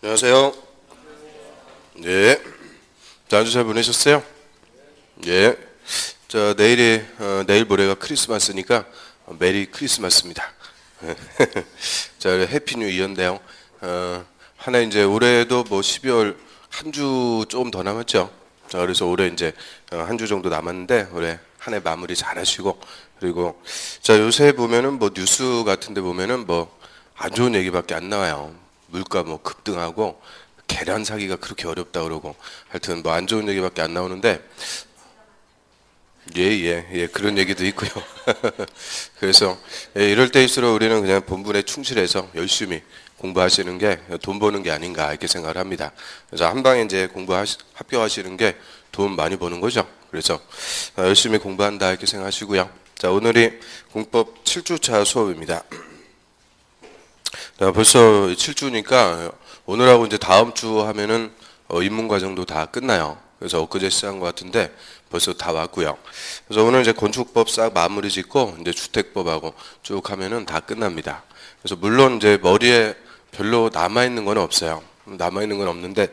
안녕하세요. 네. 자, 아주 잘 보내셨어요? 예. 자, 내일 모레가 크리스마스니까 메리 크리스마스입니다. 자, 해피 뉴 이어인데요. 하나 이제 올해도 뭐 12월 한 주 조금 더 남았죠. 자, 그래서 올해 이제 한 주 정도 남았는데 올해 한 해 마무리 잘 하시고, 그리고 자, 요새 보면은 뭐 뉴스 같은데 보면은 뭐 안 좋은 얘기밖에 안 나와요. 물가 뭐 급등하고 계란 사기가 그렇게 어렵다 그러고, 하여튼 뭐 안 좋은 얘기밖에 안 나오는데, 예, 그런 얘기도 있고요. 그래서 이럴 때일수록 우리는 그냥 본분에 충실해서 열심히 공부하시는 게 돈 버는 게 아닌가 이렇게 생각을 합니다. 그래서 한 방에 이제 합격하시는 게 돈 많이 버는 거죠. 그래서 열심히 공부한다 이렇게 생각하시고요. 자, 오늘이 공법 7주차 수업입니다. 자, 벌써 7주니까 오늘하고 이제 다음 주 하면은 입문 과정도 다 끝나요. 그래서 엊그제 시작한 것 같은데 벌써 다 왔고요. 그래서 오늘 이제 건축법 싹 마무리 짓고 이제 주택법하고 쭉 하면은 다 끝납니다. 그래서 물론 이제 머리에 별로 남아 있는 건 없어요. 남아 있는 건 없는데,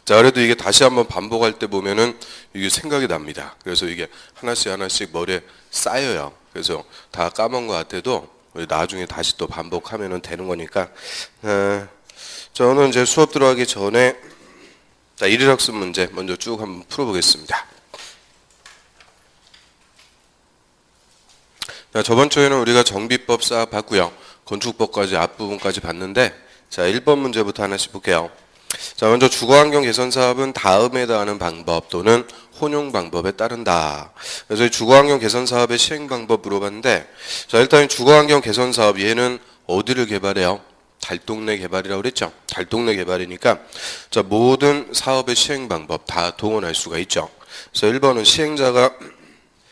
자, 그래도 이게 다시 한번 반복할 때 보면은 이게 생각이 납니다. 그래서 이게 하나씩 머리에 쌓여요. 그래서 다 까먹은 것 같아도 우리 나중에 다시 또 반복하면은 되는 거니까. 저는 이제 수업 들어가기 전에 자, 일일학습 문제 먼저 쭉 한번 풀어보겠습니다. 자, 저번 주에는 우리가 정비법 싹 봤고요. 건축법까지 앞부분까지 봤는데, 자, 1번 문제부터 하나씩 볼게요. 자, 먼저 주거환경 개선 사업은 다음에 더하는 방법 또는 혼용 방법에 따른다. 그래서 주거환경 개선 사업의 시행 방법 물어봤는데, 자, 일단 주거환경 개선 사업 얘는 어디를 개발해요? 달동네 개발이라고 그랬죠. 달동네 개발이니까 자, 모든 사업의 시행 방법 다 동원할 수가 있죠. 그래서 1번은 시행자가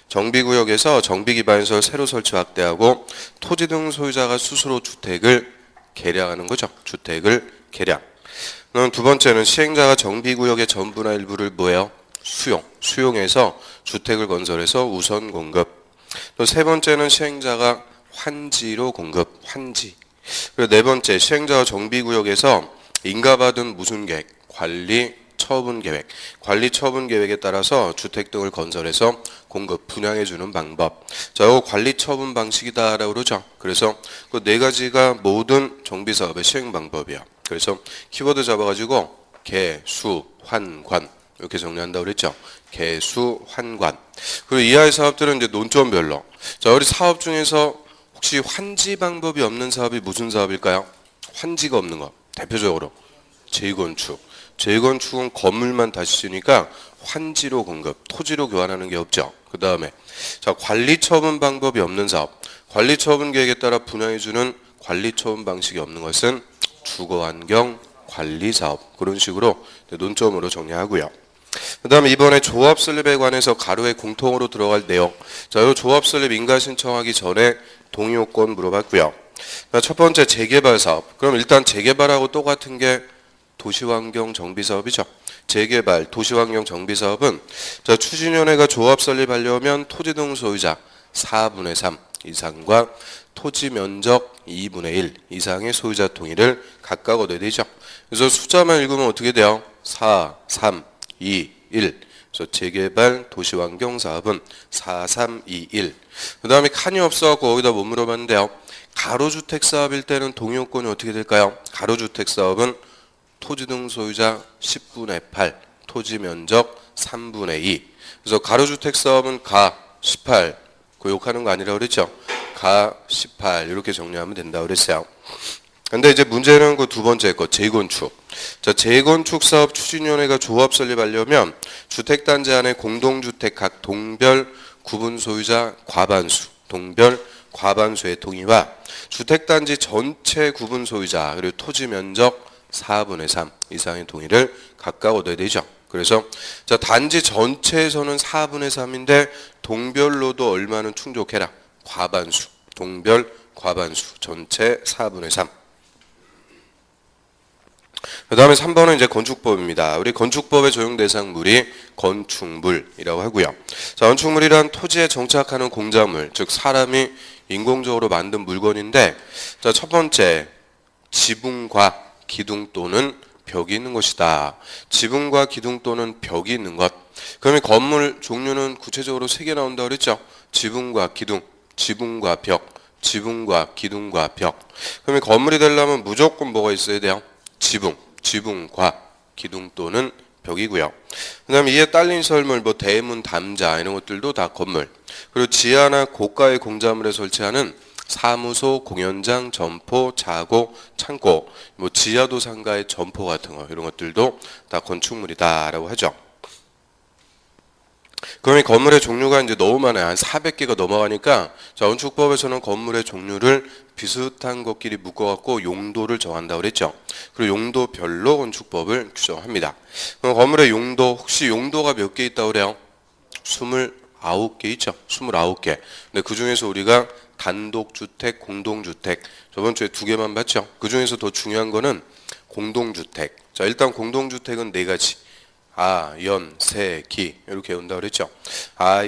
정비구역에서 정비기반시설 새로 설치 확대하고 토지 등 소유자가 스스로 주택을 개량하는 거죠. 주택을 개량. 그럼 두 번째는 시행자가 정비구역의 전부나 일부를 뭐예요? 수용해서 주택을 건설해서 우선 공급. 또 세 번째는 시행자가 환지로 공급. 환지. 그리고 네 번째, 시행자가 정비구역에서 인가받은 무슨 계획? 관리 처분 계획. 관리 처분 계획에 따라서 주택 등을 건설해서 공급, 분양해주는 방법. 자, 이거 관리 처분 방식이다라고 그러죠. 그래서 그 네 가지가 모든 정비사업의 시행 방법이야. 그래서 키워드 잡아가지고 개, 수, 환, 관 이렇게 정리한다고 그랬죠. 개, 수, 환, 관. 그리고 이하의 사업들은 이제 논점별로. 자, 우리 사업 중에서 혹시 환지 방법이 없는 사업이 무슨 사업일까요? 환지가 없는 거. 대표적으로 재건축. 재건축은 건물만 다시 지으니까 환지로 공급, 토지로 교환하는 게 없죠. 그 다음에 자, 관리 처분 방법이 없는 사업. 관리 처분 계획에 따라 분양해주는 관리 처분 방식이 없는 것은 주거환경 관리 사업. 그런 식으로 논점으로 정리하고요. 그 다음에 이번에 조합 설립에 관해서 가로에 공통으로 들어갈 내용. 자, 이 조합 설립 인가 신청하기 전에 동의요건 물어봤고요. 첫 번째 재개발 사업. 그럼 일단 재개발하고 똑같은 게 도시환경 정비사업이죠. 재개발, 도시환경 정비사업은 자, 추진위원회가 조합 설립하려면 토지 등 소유자 4분의 3 이상과 토지 면적 2분의 1 이상의 소유자 동의를 각각 얻어야 되죠. 그래서 숫자만 읽으면 어떻게 돼요? 4, 3, 2, 1. 그래서 재개발 도시환경 사업은 4, 3, 2, 1. 그 다음에 칸이 없어갖고 거기다 못 물어봤는데요. 가로주택 사업일 때는 동의요건이 어떻게 될까요? 가로주택 사업은 토지 등 소유자 10분의 8, 토지 면적 3분의 2. 그래서 가로주택 사업은 가 18, 그 욕하는 거 아니라고 그랬죠? 가 18 이렇게 정리하면 된다고 그랬어요. 근데 이제 문제는 그 두 번째 거 재건축. 자, 재건축 사업 추진위원회가 조합 설립하려면 주택단지 안에 공동주택 각 동별 구분 소유자 과반수, 동별 과반수의 동의와 주택단지 전체 구분 소유자 그리고 토지 면적 4분의 3 이상의 동의를 각각 얻어야 되죠. 그래서 자, 단지 전체에서는 4분의 3인데 동별로도 얼마는 충족해라. 과반수, 동별 과반수, 전체 4분의 3. 그 다음에 3번은 이제 건축법입니다. 우리 건축법의 적용 대상물이 건축물이라고 하고요. 자, 건축물이란 토지에 정착하는 공작물, 즉 사람이 인공적으로 만든 물건인데, 자, 첫 번째 지붕과 기둥 또는 벽이 있는 것이다. 지붕과 기둥 또는 벽이 있는 것. 그러면 건물 종류는 구체적으로 3개 나온다고 그랬죠. 지붕과 기둥, 지붕과 벽, 지붕과 기둥과 벽. 그러면 건물이 되려면 무조건 뭐가 있어야 돼요? 지붕, 지붕과 기둥 또는 벽이고요. 그 다음에 이에 딸린 설물, 뭐 대문, 담자 이런 것들도 다 건물. 그리고 지하나 고가의 공작물에 설치하는 사무소, 공연장, 점포, 자고, 창고, 뭐 지하도 상가의 점포 같은 거 이런 것들도 다 건축물이다라고 하죠. 그러면 건물의 종류가 이제 너무 많아요. 한 400개가 넘어가니까 자, 건축법에서는 건물의 종류를 비슷한 것끼리 묶어갖고 용도를 정한다고 그랬죠. 그리고 용도별로 건축법을 규정합니다. 그럼 건물의 용도, 혹시 용도가 몇 개 있다고 그래요? 29개 있죠. 29개. 근데 그 중에서 우리가 단독주택, 공동주택 저번 주에 2개만 봤죠. 그 중에서 더 중요한 거는 공동주택. 자, 일단 공동주택은 4가지. 연, 세, 기 이렇게 온다고 그랬죠.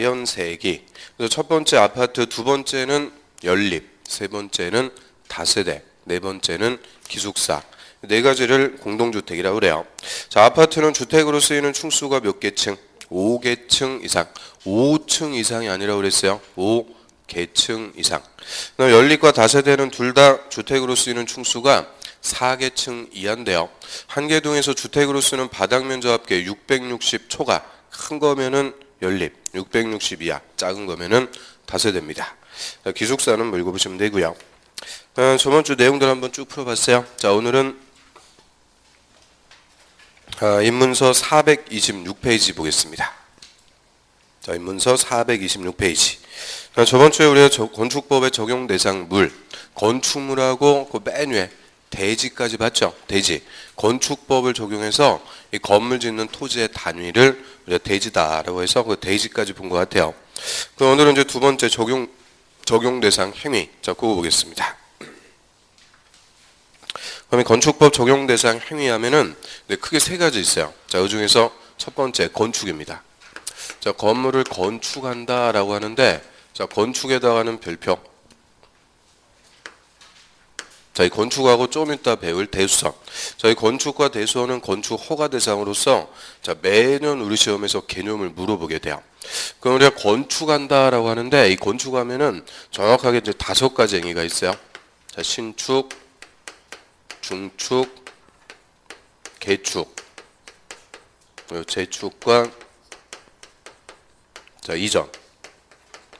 연, 세, 기. 그래서 첫 번째 아파트, 두 번째는 연립, 세 번째는 다세대, 네 번째는 기숙사. 4가지를 공동주택이라고 그래요. 자, 아파트는 주택으로 쓰이는 층수가 몇 개층? 5개층 이상. 5층 이상이 아니라고 그랬어요. 5개층 이상. 그럼 연립과 다세대는 둘 다 주택으로 쓰이는 층수가 4개층 이하인데요. 한 개 동에서 주택으로 쓰는 바닥 면적 합계 660 초가 큰 거면은 연립, 660 이하, 작은 거면은 다세대입니다. 기숙사는 뭐 읽어보시면 되고요. 저번 주 내용들 한번 쭉 풀어봤어요. 자, 오늘은 입문서 426페이지 보겠습니다. 자, 입문서 426페이지. 저번 주에 우리가 건축법의 적용 대상 물, 건축물하고 그 맨 위에 대지까지 봤죠. 대지. 건축법을 적용해서 이 건물 짓는 토지의 단위를 우리가 대지다라고 해서 그 대지까지 본 것 같아요. 그럼 오늘은 이제 두 번째 적용 대상 행위. 자, 그거 보겠습니다. 그러면 건축법 적용 대상 행위하면은 크게 3가지 있어요. 자, 그 중에서 첫 번째 건축입니다. 자, 건물을 건축한다라고 하는데 자, 건축에다가는 별표. 자, 이 건축하고 좀 이따 배울 대수선. 자, 이 건축과 대수선은 건축 허가 대상으로서 자, 매년 우리 시험에서 개념을 물어보게 돼요. 그럼 우리가 건축한다라고 하는데 이 건축하면은 정확하게 이제 5가지 행위가 있어요. 자, 신축, 중축, 개축, 그리고 재축과 자, 이전.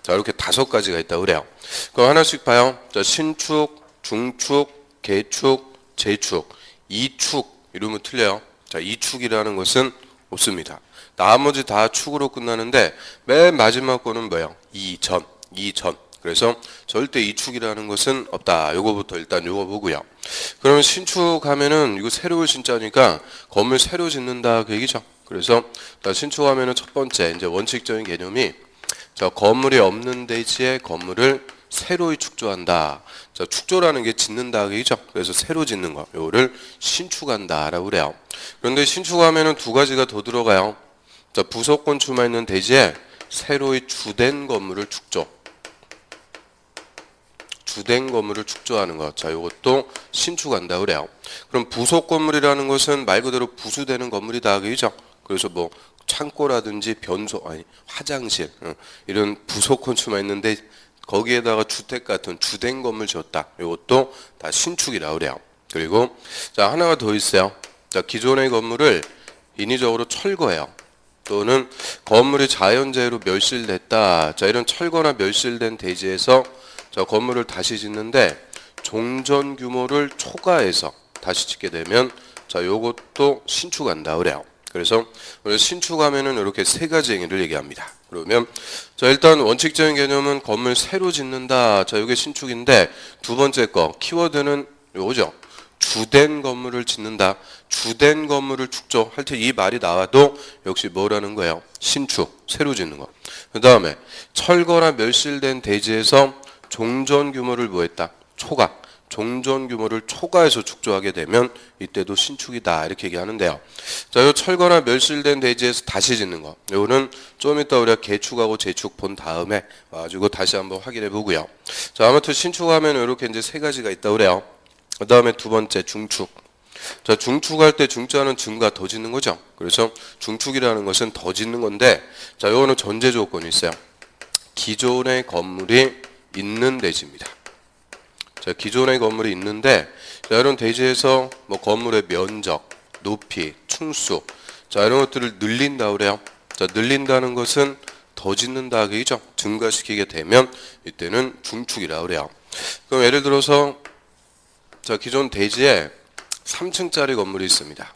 자, 이렇게 5가지가 있다고 그래요. 그럼 하나씩 봐요. 자, 신축, 중축, 개축, 재축, 이축 이러면 틀려요. 자, 이축이라는 것은 없습니다. 나머지 다 축으로 끝나는데 맨 마지막 거는 뭐예요? 이전. 그래서 절대 이축이라는 것은 없다. 요거부터 일단 요거 보고요. 그러면 신축하면은 이거 새로울 신자니까 건물 새로 짓는다 그 얘기죠. 그래서 신축하면은 첫 번째 이제 원칙적인 개념이 자, 건물이 없는 대지에 건물을 새로이 축조한다. 자, 축조라는 게 짓는다 그 얘기죠. 그래서 새로 짓는 거. 요거를 신축한다라고 그래요. 그런데 신축하면은 2가지가 더 들어가요. 자, 부속 건축만 있는 대지에 새로이 주된 건물을 축조. 주된 건물을 축조하는 것. 자, 이것도 신축한다 그래요. 그럼 부속 건물이라는 것은 말 그대로 부수되는 건물이다 그죠? 그래서 뭐 창고라든지 변소, 화장실 이런 부속 건축만 있는데 거기에다가 주택 같은 주된 건물 지었다. 이것도 다 신축이라 그래요. 그리고 자, 하나가 더 있어요. 자, 기존의 건물을 인위적으로 철거해요. 또는 건물이 자연재해로 멸실됐다. 자, 이런 철거나 멸실된 대지에서 자, 건물을 다시 짓는데 종전 규모를 초과해서 다시 짓게 되면 자, 요것도 신축한다 그래요. 그래서 우리 신축하면은 이렇게 3가지 행위를 얘기합니다. 그러면 자, 일단 원칙적인 개념은 건물 새로 짓는다. 자, 이게 신축인데 두 번째 거 키워드는 요거죠. 주된 건물을 짓는다. 주된 건물을 축조할 때 이 말이 나와도 역시 뭐라는 거예요? 신축, 새로 짓는 거. 그 다음에 철거나 멸실된 대지에서 종전 규모를 뭐했다? 초과. 종전 규모를 초과해서 축조하게 되면 이때도 신축이다 이렇게 얘기하는데요. 자, 이 철거나 멸실된 대지에서 다시 짓는 거. 이거는 좀 이따 우리가 개축하고 재축 본 다음에 와가지고 다시 한번 확인해 보고요. 자, 아무튼 신축하면 이렇게 이제 3가지가 있다고 그래요. 그 다음에 두 번째 중축. 자, 중축할 때 중자는 증가 더 짓는 거죠. 그래서 중축이라는 것은 더 짓는 건데, 자, 요거는 전제 조건이 있어요. 기존의 건물이 있는 대지입니다. 자, 기존의 건물이 있는데, 자, 이런 대지에서 뭐 건물의 면적, 높이, 충수, 자, 이런 것들을 늘린다 그래요. 자, 늘린다는 것은 더 짓는다 그죠? 증가시키게 되면 이때는 중축이라 그래요. 그럼 예를 들어서 자, 기존 대지에 3층짜리 건물이 있습니다.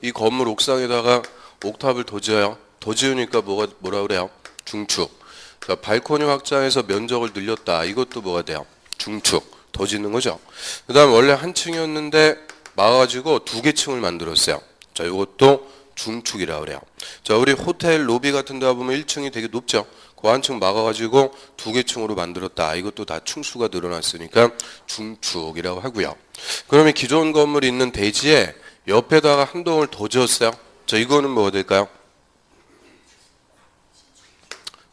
이 건물 옥상에다가 옥탑을 더 지어요. 더 지으니까 뭐라 그래요? 중축. 자, 발코니 확장해서 면적을 늘렸다. 이것도 뭐가 돼요? 중축. 더 짓는 거죠. 그 다음 원래 한 층이었는데 막아가지고 2개 층을 만들었어요. 자, 이것도 중축이라 그래요. 자, 우리 호텔 로비 같은 데 보면 1층이 되게 높죠. 그 한 층 막아가지고 2개 층으로 만들었다. 이것도 다 충수가 늘어났으니까 중축이라고 하고요. 그러면 기존 건물이 있는 대지에 옆에다가 한 동을 더 지었어요. 자, 이거는 뭐가 될까요?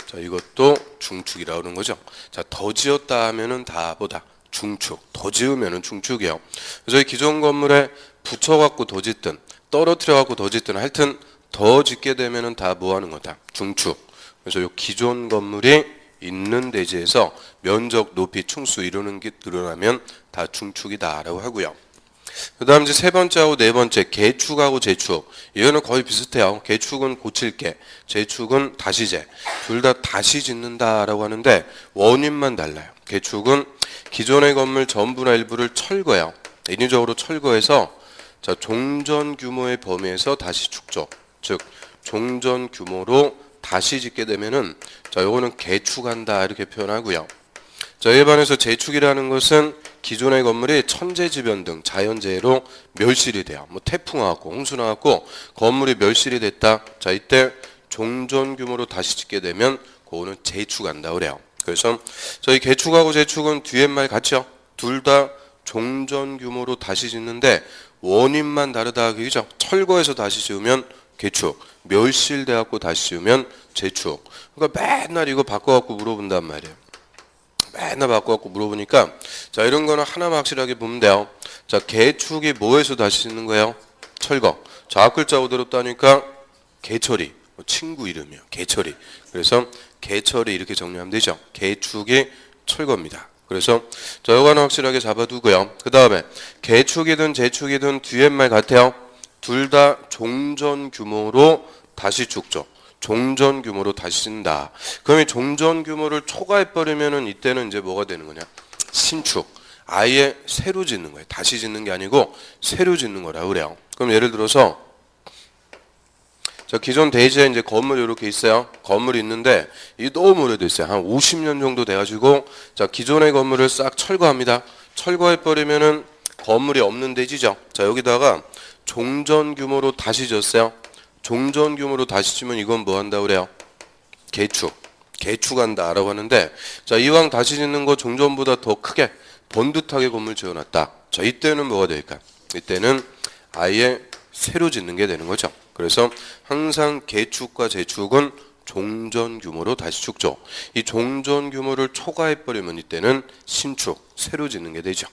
자, 이것도 중축이라고 하는 거죠. 자, 더 지었다 하면은 다 뭐다? 중축. 더 지으면은 중축이에요. 그래서 이 기존 건물에 붙여갖고 더 짓든 떨어뜨려갖고 더 짓든 하여튼 더 짓게 되면은 다 뭐 하는 거다? 중축. 그래서 이 기존 건물이 있는 대지에서 면적, 높이, 충수 이루는 게 드러나면 다 중축이다라고 하고요. 그 다음 이제 세 번째하고 네 번째, 개축하고 재축. 이거는 거의 비슷해요. 개축은 고칠게, 재축은 다시재. 둘 다 다시 짓는다라고 하는데 원인만 달라요. 개축은 기존의 건물 전부나 일부를 철거해요. 인위적으로 철거해서 자, 종전 규모의 범위에서 다시 축조. 즉, 종전 규모로 다시 짓게 되면은 자, 요거는 개축한다 이렇게 표현하고요. 자, 일반에서 재축이라는 것은 기존의 건물이 천재지변 등 자연재해로 멸실이 돼요. 뭐 태풍 와갖고 홍수 나갖고 건물이 멸실이 됐다. 자, 이때 종전 규모로 다시 짓게 되면 그거는 재축한다 그래요. 그래서 저희 개축하고 재축은 뒤에 말 같죠. 둘 다 종전 규모로 다시 짓는데 원인만 다르다 그죠. 철거해서 다시 지으면 개축, 멸실돼갖고 다시 지으면 재축. 그러니까 맨날 이거 바꿔갖고 물어본단 말이에요. 맨날 바꿔갖고 물어보니까 자, 이런 거는 하나만 확실하게 보면 돼요. 자, 개축이 뭐에서 다시 짓는 거예요? 철거. 자, 앞글자 그대로 따니까 개철이, 친구 이름이요. 개철이. 그래서 개철이 이렇게 정리하면 되죠. 개축이 철거입니다. 그래서 자, 요거는 확실하게 잡아두고요. 그 다음에 개축이든 재축이든 뒤에 말 같아요. 둘 다 종전 규모로 다시 축조. 종전 규모로 다시 짓는다. 그럼 이 종전 규모를 초과해버리면은 이때는 이제 뭐가 되는 거냐? 신축. 아예 새로 짓는 거예요. 다시 짓는 게 아니고 새로 짓는 거라고 그래요. 그럼 예를 들어서 자, 기존 대지에 이제 건물이 이렇게 있어요. 건물이 있는데 이게 너무 오래됐어요. 한 50년 정도 돼가지고 자, 기존의 건물을 싹 철거합니다. 철거해버리면은 건물이 없는 대지죠. 자, 여기다가 종전 규모로 다시 졌어요. 종전 규모로 다시 치면 이건 뭐 한다고 그래요? 개축. 개축한다라고 하는데 자, 이왕 다시 짓는 거 종전보다 더 크게 번듯하게 건물 지어놨다. 자, 이때는 뭐가 될까? 이때는 아예 새로 짓는 게 되는 거죠. 그래서 항상 개축과 재축은 종전 규모로 다시 축조. 이 종전 규모를 초과해버리면 이때는 신축, 새로 짓는 게 되죠.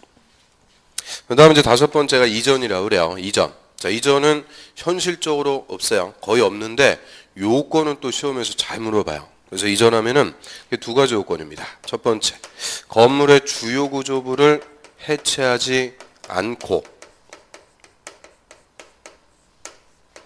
그 다음에 이제 다섯 번째가 이전이라고 그래요. 이전. 자, 이전은 현실적으로 없어요. 거의 없는데 요건은 또 시험에서 잘 물어봐요. 그래서 이전하면은 두 가지 요건입니다. 첫 번째, 건물의 주요 구조부를 해체하지 않고.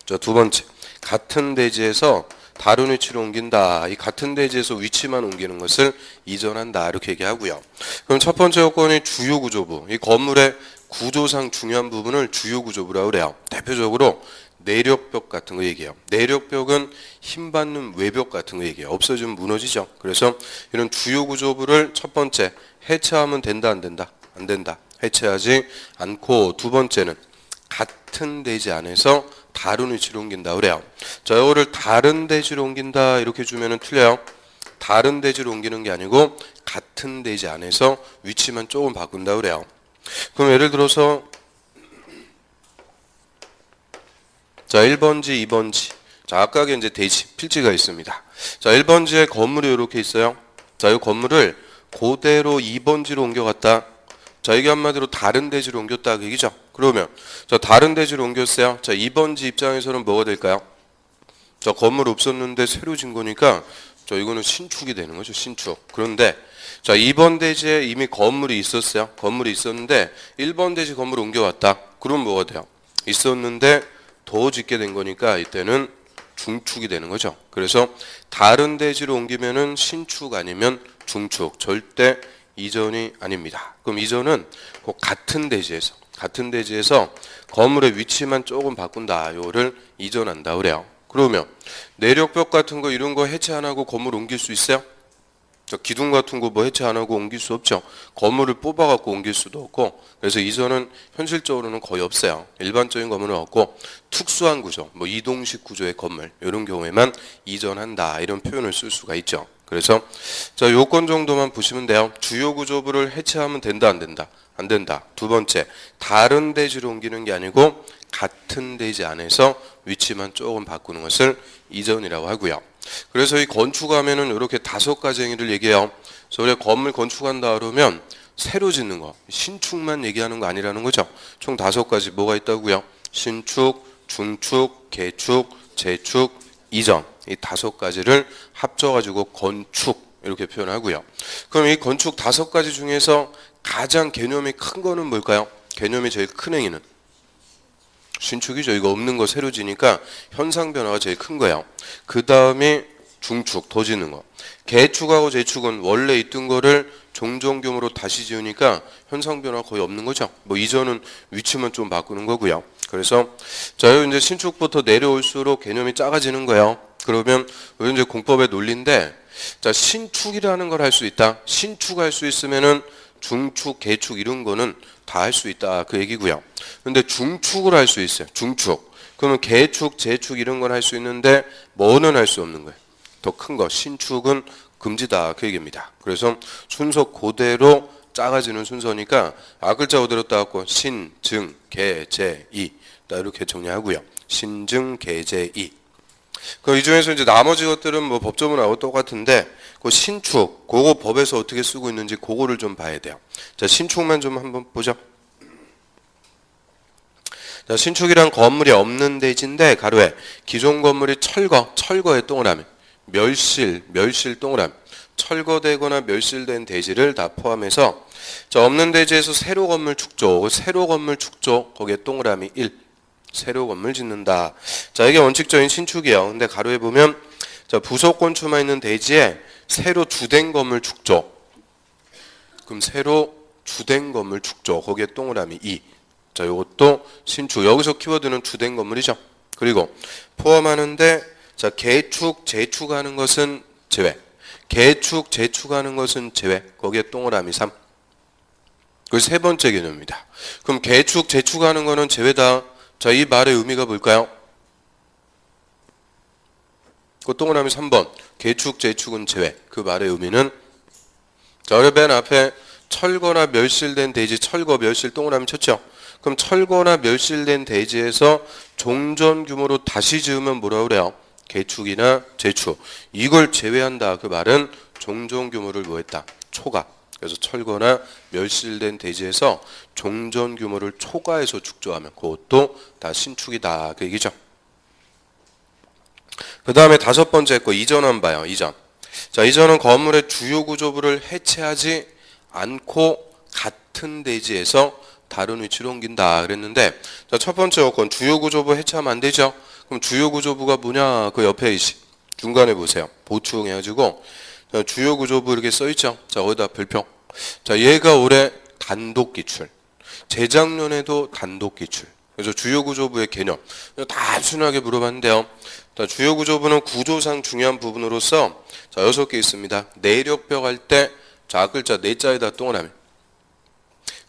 자, 두 번째, 같은 대지에서 다른 위치로 옮긴다. 이 같은 대지에서 위치만 옮기는 것을 이전한다. 이렇게 얘기하고요. 그럼 첫 번째 요건이 주요 구조부. 이 건물의 구조상 중요한 부분을 주요 구조부라고 그래요. 대표적으로 내력벽 같은 거 얘기해요. 내력벽은 힘받는 외벽 같은 거 얘기해요. 없어지면 무너지죠. 그래서 이런 주요 구조부를 첫 번째 해체하면 된다, 안 된다? 안 된다. 해체하지 않고. 두 번째는 같은 대지 안에서 다른 위치로 옮긴다 그래요. 자, 이거를 다른 대지로 옮긴다 이렇게 주면은 틀려요. 다른 대지로 옮기는 게 아니고 같은 대지 안에서 위치만 조금 바꾼다 그래요. 그럼 예를 들어서 자, 1번지, 2번지. 자, 아까 이제 대지, 필지가 있습니다. 자, 1번지에 건물이 이렇게 있어요. 자, 이 건물을 그대로 2번지로 옮겨갔다. 자, 이게 한마디로 다른 대지로 옮겼다 그 얘기죠. 그러면 자, 다른 대지로 옮겼어요. 자, 2번지 입장에서는 뭐가 될까요? 자, 건물 없었는데 새로 진 거니까 자, 이거는 신축이 되는 거죠. 신축. 그런데 자, 2번 대지에 이미 건물이 있었어요. 건물이 있었는데 1번 대지 건물 옮겨왔다. 그럼 뭐가 돼요? 있었는데 더 짓게 된 거니까 이때는 중축이 되는 거죠. 그래서 다른 대지로 옮기면은 신축 아니면 중축. 절대 이전이 아닙니다. 그럼 이전은 꼭 같은 대지에서 건물의 위치만 조금 바꾼다. 요를 이전한다 그래요. 그러면 내력벽 같은 거 이런 거 해체 안 하고 건물 옮길 수 있어요? 저 기둥 같은 거 뭐 해체 안 하고 옮길 수 없죠. 건물을 뽑아 갖고 옮길 수도 없고. 그래서 이전은 현실적으로는 거의 없어요. 일반적인 건물은 없고 특수한 구조, 뭐 이동식 구조의 건물 이런 경우에만 이전한다 이런 표현을 쓸 수가 있죠. 그래서 자, 요건 정도만 보시면 돼요. 주요 구조부를 해체하면 된다 안 된다? 안 된다. 두 번째, 다른 대지로 옮기는 게 아니고 같은 대지 안에서 위치만 조금 바꾸는 것을 이전이라고 하고요. 그래서 이 건축하면은 이렇게 5가지 행위를 얘기해요. 그래서 우리가 건물 건축한다 그러면 새로 짓는 거, 신축만 얘기하는 거 아니라는 거죠. 총 5가지 뭐가 있다고요? 신축, 중축, 개축, 재축, 이전. 이 5가지를 합쳐가지고 건축 이렇게 표현하고요. 그럼 이 건축 5가지 중에서 가장 개념이 큰 거는 뭘까요? 개념이 제일 큰 행위는 신축이죠. 이거 없는 거 새로 지니까 현상 변화가 제일 큰 거예요. 그 다음에 중축, 더 짓는 거. 개축하고 재축은 원래 있던 거를 종전 규모로 다시 지으니까 현상 변화가 거의 없는 거죠. 뭐 이전은 위치만 좀 바꾸는 거고요. 그래서 자, 이제 신축부터 내려올수록 개념이 작아지는 거예요. 그러면 이제 공법의 논리인데 자, 신축이라는 걸 할 수 있다. 신축할 수 있으면은 중축, 개축 이런 거는 다 할 수 있다 그 얘기고요. 근데 중축을 할 수 있어요. 중축. 그러면 개축, 재축 이런 건 할 수 있는데 뭐는 할 수 없는 거예요. 더 큰 거 신축은 금지다 그 얘기입니다. 그래서 순서 그대로 작아지는 순서니까 앞글자 그대로 따갖고 신, 증, 개, 재, 이 이렇게 정리하고요. 신, 증, 개, 재, 이. 그 이 중에서 이제 나머지 것들은 뭐 법조문하고 똑같은데 그 신축, 그거 법에서 어떻게 쓰고 있는지 그거를 좀 봐야 돼요. 자, 신축만 좀 한번 보죠. 자, 신축이란 건물이 없는 대지인데 가로에 기존 건물이 철거의 동그라미, 멸실 동그라미, 철거되거나 멸실된 대지를 다 포함해서 자, 없는 대지에서 새로 건물 축조, 거기에 동그라미 1. 새로 건물 짓는다. 자, 이게 원칙적인 신축이에요. 근데 가로에 보면 자, 부속 건축만 있는 대지에 새로 주된 건물 축조. 그럼 새로 주된 건물 축조. 거기에 동그라미 2. 자, 이것도 신축. 여기서 키워드는 주된 건물이죠. 그리고 포함하는데 자, 개축, 재축하는 것은 제외. 개축, 재축하는 것은 제외. 거기에 동그라미 3. 그 세 번째 개념입니다. 그럼 개축, 재축하는 거는 제외다. 자, 이 말의 의미가 뭘까요? 그 동그라미 3번. 개축, 재축은 제외. 그 말의 의미는 자, 우리 맨 앞에 철거나 멸실된 대지, 철거, 멸실 동그라미 쳤죠? 그럼 철거나 멸실된 대지에서 종전 규모로 다시 지으면 뭐라고 그래요? 개축이나 재축. 이걸 제외한다. 그 말은 종전 규모를 뭐 했다? 초과. 그래서 철거나 멸실된 대지에서 종전 규모를 초과해서 축조하면 그것도 다 신축이다 그 얘기죠. 그 다음에 5번째 거 이전 한번 봐요. 이전. 자, 이전은 건물의 주요 구조부를 해체하지 않고 같은 대지에서 다른 위치로 옮긴다 그랬는데 자, 첫 번째 요건 주요 구조부 해체하면 안 되죠. 그럼 주요 구조부가 뭐냐? 그 옆에 중간에 보세요. 보충해가지고 주요 구조부 이렇게 써있죠. 자, 거기다 별표. 자, 얘가 올해 단독 기출. 재작년에도 단독 기출. 그래서 주요 구조부의 개념. 단순하게 물어봤는데요. 자, 주요 구조부는 구조상 중요한 부분으로서 자, 6개 있습니다. 내력벽 할 때 자, 글자 네 자에다 동그라미.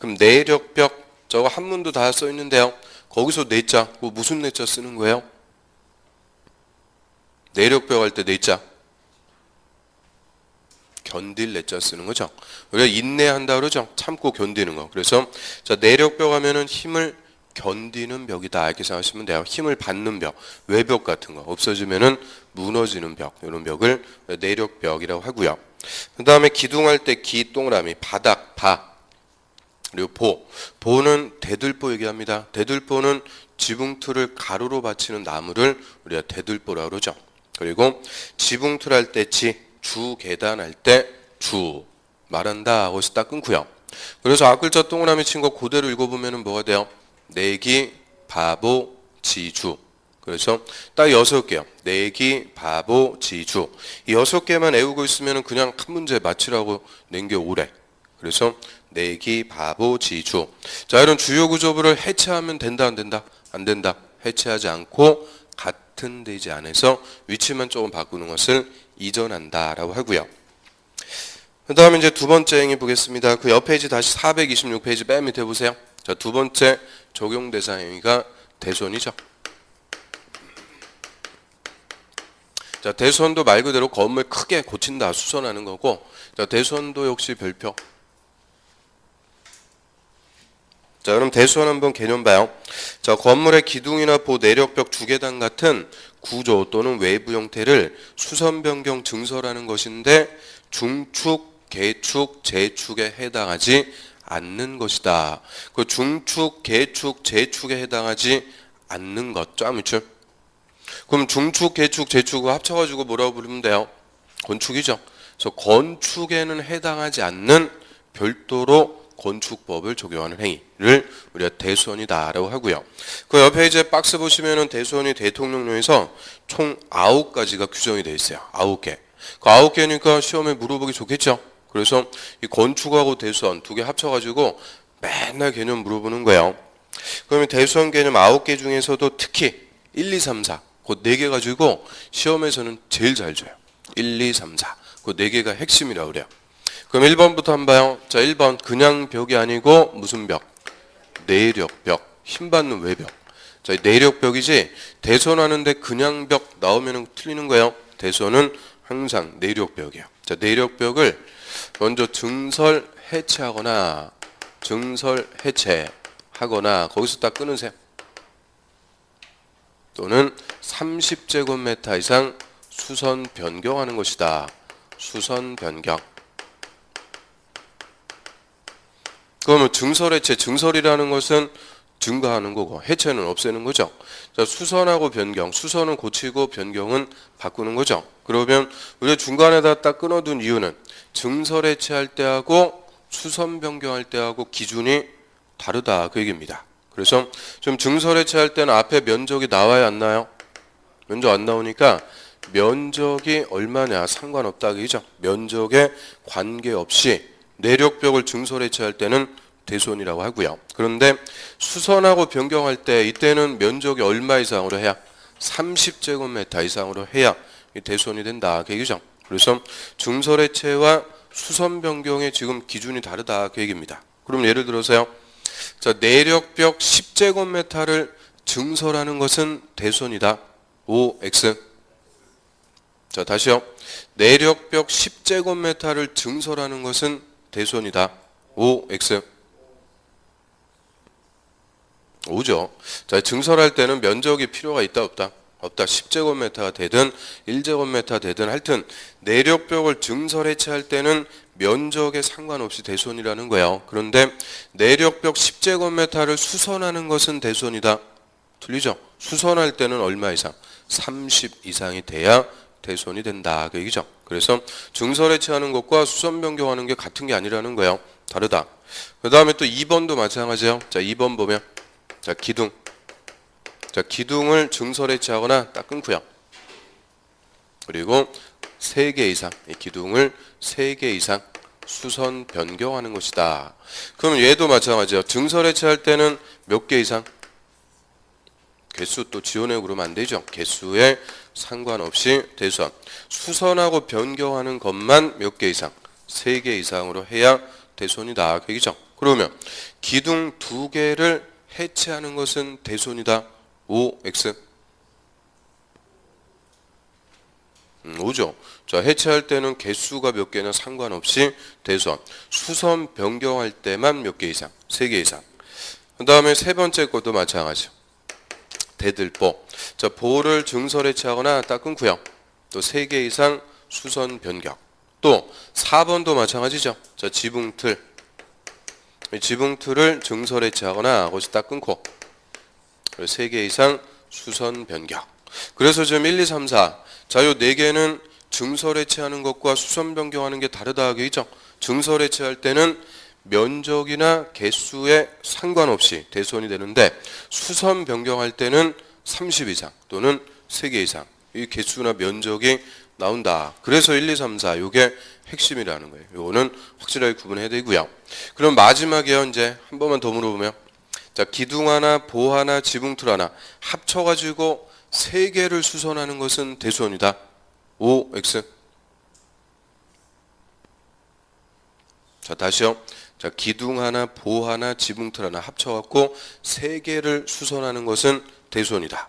그럼 내력벽 저거 한문도 다 써 있는데요. 거기서 네 자. 뭐 무슨 네 자 쓰는 거예요? 내력벽 할 때 네 자. 견딜 내자 쓰는 거죠. 우리가 인내한다 그러죠. 참고 견디는 거. 그래서 자, 내력벽 하면은 힘을 견디는 벽이다 이렇게 생각하시면 돼요. 힘을 받는 벽, 외벽 같은 거 없어지면은 무너지는 벽, 이런 벽을 내력벽이라고 하고요. 그 다음에 기둥할 때 기 동그라미, 바닥, 바. 그리고 보는 대들보 얘기합니다. 대들보는 지붕틀을 가로로 받치는 나무를 우리가 대들보라고 그러죠. 그리고 지붕틀 할 때 주 계단 할 때 주 말한다. 거기서 딱 끊고요. 그래서 앞글자 동그라미 친 거 그대로 읽어보면 뭐가 돼요? 내기, 바보, 지주. 그래서 딱 6개요. 내기, 바보, 지주. 이 6개만 외우고 있으면 그냥 한 문제 맞히라고 낸 게 오래. 그래서 내기, 바보, 지주. 자, 이런 주요 구조부를 해체하면 된다, 안 된다? 안 된다. 해체하지 않고 같은 대지 안에서 위치만 조금 바꾸는 것을 이전한다라고 하고요. 그 다음에 이제 두 번째 행위 보겠습니다. 그 옆 페이지 다시 426페이지 맨 밑에 보세요. 자, 두 번째 적용 대상 행위가 대손이죠. 자, 대손도 말 그대로 건물 크게 고친다, 수선하는 거고, 자, 대손도 역시 별표. 자, 그럼 대수원 한번 개념 봐요. 자, 건물의 기둥이나 보, 내력벽, 주계단 같은 구조 또는 외부 형태를 수선 변경 증설하는 것인데 중축, 개축, 재축에 해당하지 않는 것이다. 그 중축, 개축, 재축에 해당하지 않는 것. 쫙밑줄. 그럼 중축, 개축, 재축을 합쳐가지고 뭐라고 부르면 돼요? 건축이죠. 그래서 건축에는 해당하지 않는 별도로 건축법을 적용하는 행위를 우리가 대수원이다라고 하고요. 그 옆에 이제 박스 보시면은 대수원이 대통령령에서 총 9가지가 규정이 되어 있어요. 9개. 그 9개니까 시험에 물어보기 좋겠죠. 그래서 이 건축하고 대수원 두 개 합쳐가지고 맨날 개념 물어보는 거예요. 그러면 대수원 개념 9개 중에서도 특히 1, 2, 3, 4 그 4개 가지고 시험에서는 제일 잘 줘요. 1, 2, 3, 4 그 4개가 핵심이라고 그래요. 그럼 1번부터 한번 봐요. 자, 1번 그냥 벽이 아니고 무슨 벽? 내력벽. 힘받는 외벽. 자, 내력벽이지 대손하는데 그냥 벽 나오면 틀리는 거예요. 대손은 항상 내력벽이에요. 자, 내력벽을 먼저 증설 해체하거나 거기서 딱 끊으세요. 또는 30제곱미터 이상 수선 변경하는 것이다. 수선 변경. 그러면 증설 해체, 증설이라는 것은 증가하는 거고 해체는 없애는 거죠. 자, 수선하고 변경, 수선은 고치고 변경은 바꾸는 거죠. 그러면 우리가 중간에다 딱 끊어둔 이유는 증설 해체할 때하고 수선 변경할 때하고 기준이 다르다 그 얘기입니다. 그래서 좀 증설 해체할 때는 앞에 면적이 나와야 안 나요? 면적 안 나오니까 면적이 얼마냐 상관없다 그죠? 면적에 관계없이 내력벽을 증설 해체할 때는 대손이라고 하고요. 그런데 수선하고 변경할 때 이때는 면적이 얼마 이상으로 해야 30제곱미터 이상으로 해야 대손이 된다 그 얘기죠. 그래서 증설 해체와 수선 변경의 지금 기준이 다르다 그 얘기입니다. 그럼 예를 들어서요. 자, 내력벽 10제곱미터를 증설하는 것은 대손이다. OX. 자, 다시요. 내력벽 10제곱미터를 증설하는 것은 대손이다. OX. 오죠. 자, 증설할 때는 면적이 필요가 있다 없다? 없다. 10제곱미터가 되든 1제곱미터 되든 하여튼 내력벽을 증설 해체할 때는 면적에 상관없이 대손이라는 거예요. 그런데 내력벽 10제곱미터를 수선하는 것은 대손이다. 틀리죠? 수선할 때는 얼마 이상? 30 이상이 돼야 대손이 된다 그 얘기죠. 그래서 증설 해체하는 것과 수선 변경하는 게 같은 게 아니라는 거예요. 다르다. 그 다음에 또 2번도 마찬가지예요. 자, 2번 보면 자, 기둥. 자, 기둥을 증설 해체하거나 딱 끊고요. 그리고 3개 이상 이 기둥을 3개 이상 수선 변경하는 것이다. 그럼 얘도 마찬가지예요. 증설 해체할 때는 몇 개 이상? 개수 또 지원해 그러면 안 되죠. 개수에 상관없이 대손. 수선하고 변경하는 것만 몇 개 이상? 3개 이상으로 해야 대손이다. 그 얘기죠. 그러면 기둥 2개를 해체하는 것은 대손이다. OX. 오죠. 자, 해체할 때는 개수가 몇 개나 상관없이 대손. 수선 변경할 때만 몇 개 이상? 3개 이상. 그 다음에 세 번째 것도 마찬가지죠. 대들보. 자, 보를 증설 해체하거나 딱 끊고요. 또 3개 이상 수선 변경. 또 4번도 마찬가지죠. 자, 지붕틀. 이 지붕틀을 증설해체하거나 거기서 딱 끊고 3개 이상 수선 변경. 그래서 지금 1, 2, 3, 4. 자, 요 4개는 증설해체하는 것과 수선 변경하는 게 다르다 하겠죠. 증설해체할 때는 면적이나 개수에 상관없이 대손이 되는데 수선 변경할 때는 30 이상 또는 3개 이상 이 개수나 면적이 나온다. 그래서 1, 2, 3, 4 요게 핵심이라는 거예요. 요거는 확실하게 구분해야 되고요. 그럼 마지막에요. 이제 한 번만 더 물어보면 자, 기둥 하나, 보 하나, 지붕틀 하나 합쳐가지고 3개를 수선하는 것은 대손이다. O, X. 자, 다시요. 자, 기둥 하나, 보 하나, 지붕틀 하나 합쳐갖고 3개를 수선하는 것은 대손이다.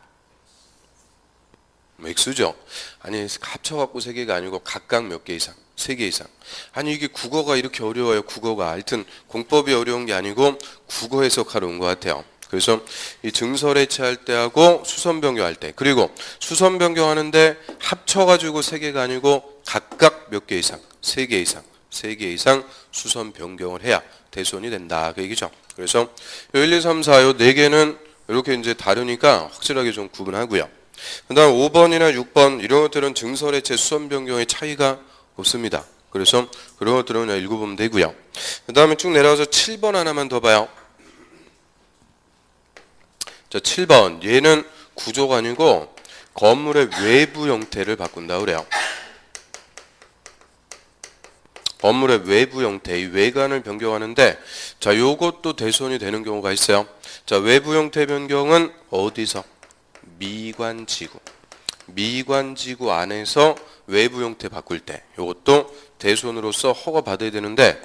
X죠. 아니, 합쳐갖고 3개가 아니고 각각 몇 개 이상, 3개 이상. 아니, 이게 국어가 이렇게 어려워요. 국어가. 하여튼 공법이 어려운 게 아니고 국어 해석하러 온 것 같아요. 그래서 이 증설해체할 때하고 수선 변경할 때, 그리고 수선 변경하는데 합쳐가지고 3개가 아니고 각각 몇 개 이상, 3개 이상, 3개 이상 수선 변경을 해야 대손이 된다. 그 얘기죠. 그래서 1, 2, 3, 4, 요 4개는 이렇게 이제 다르니까 확실하게 좀 구분하고요. 그 다음 5번이나 6번 이런 것들은 증설해체 수선 변경의 차이가 없습니다. 그래서 그런 것들은 그냥 읽어보면 되고요. 그 다음에 쭉 내려와서 7번 하나만 더 봐요. 자, 7번. 얘는 구조가 아니고 건물의 외부 형태를 바꾼다 그래요. 건물의 외부 형태, 이 외관을 변경하는데 자, 요것도 대손이 되는 경우가 있어요. 자, 외부 형태 변경은 어디서? 미관지구. 미관지구 안에서 외부 형태 바꿀 때 요것도 대손으로서 허가 받아야 되는데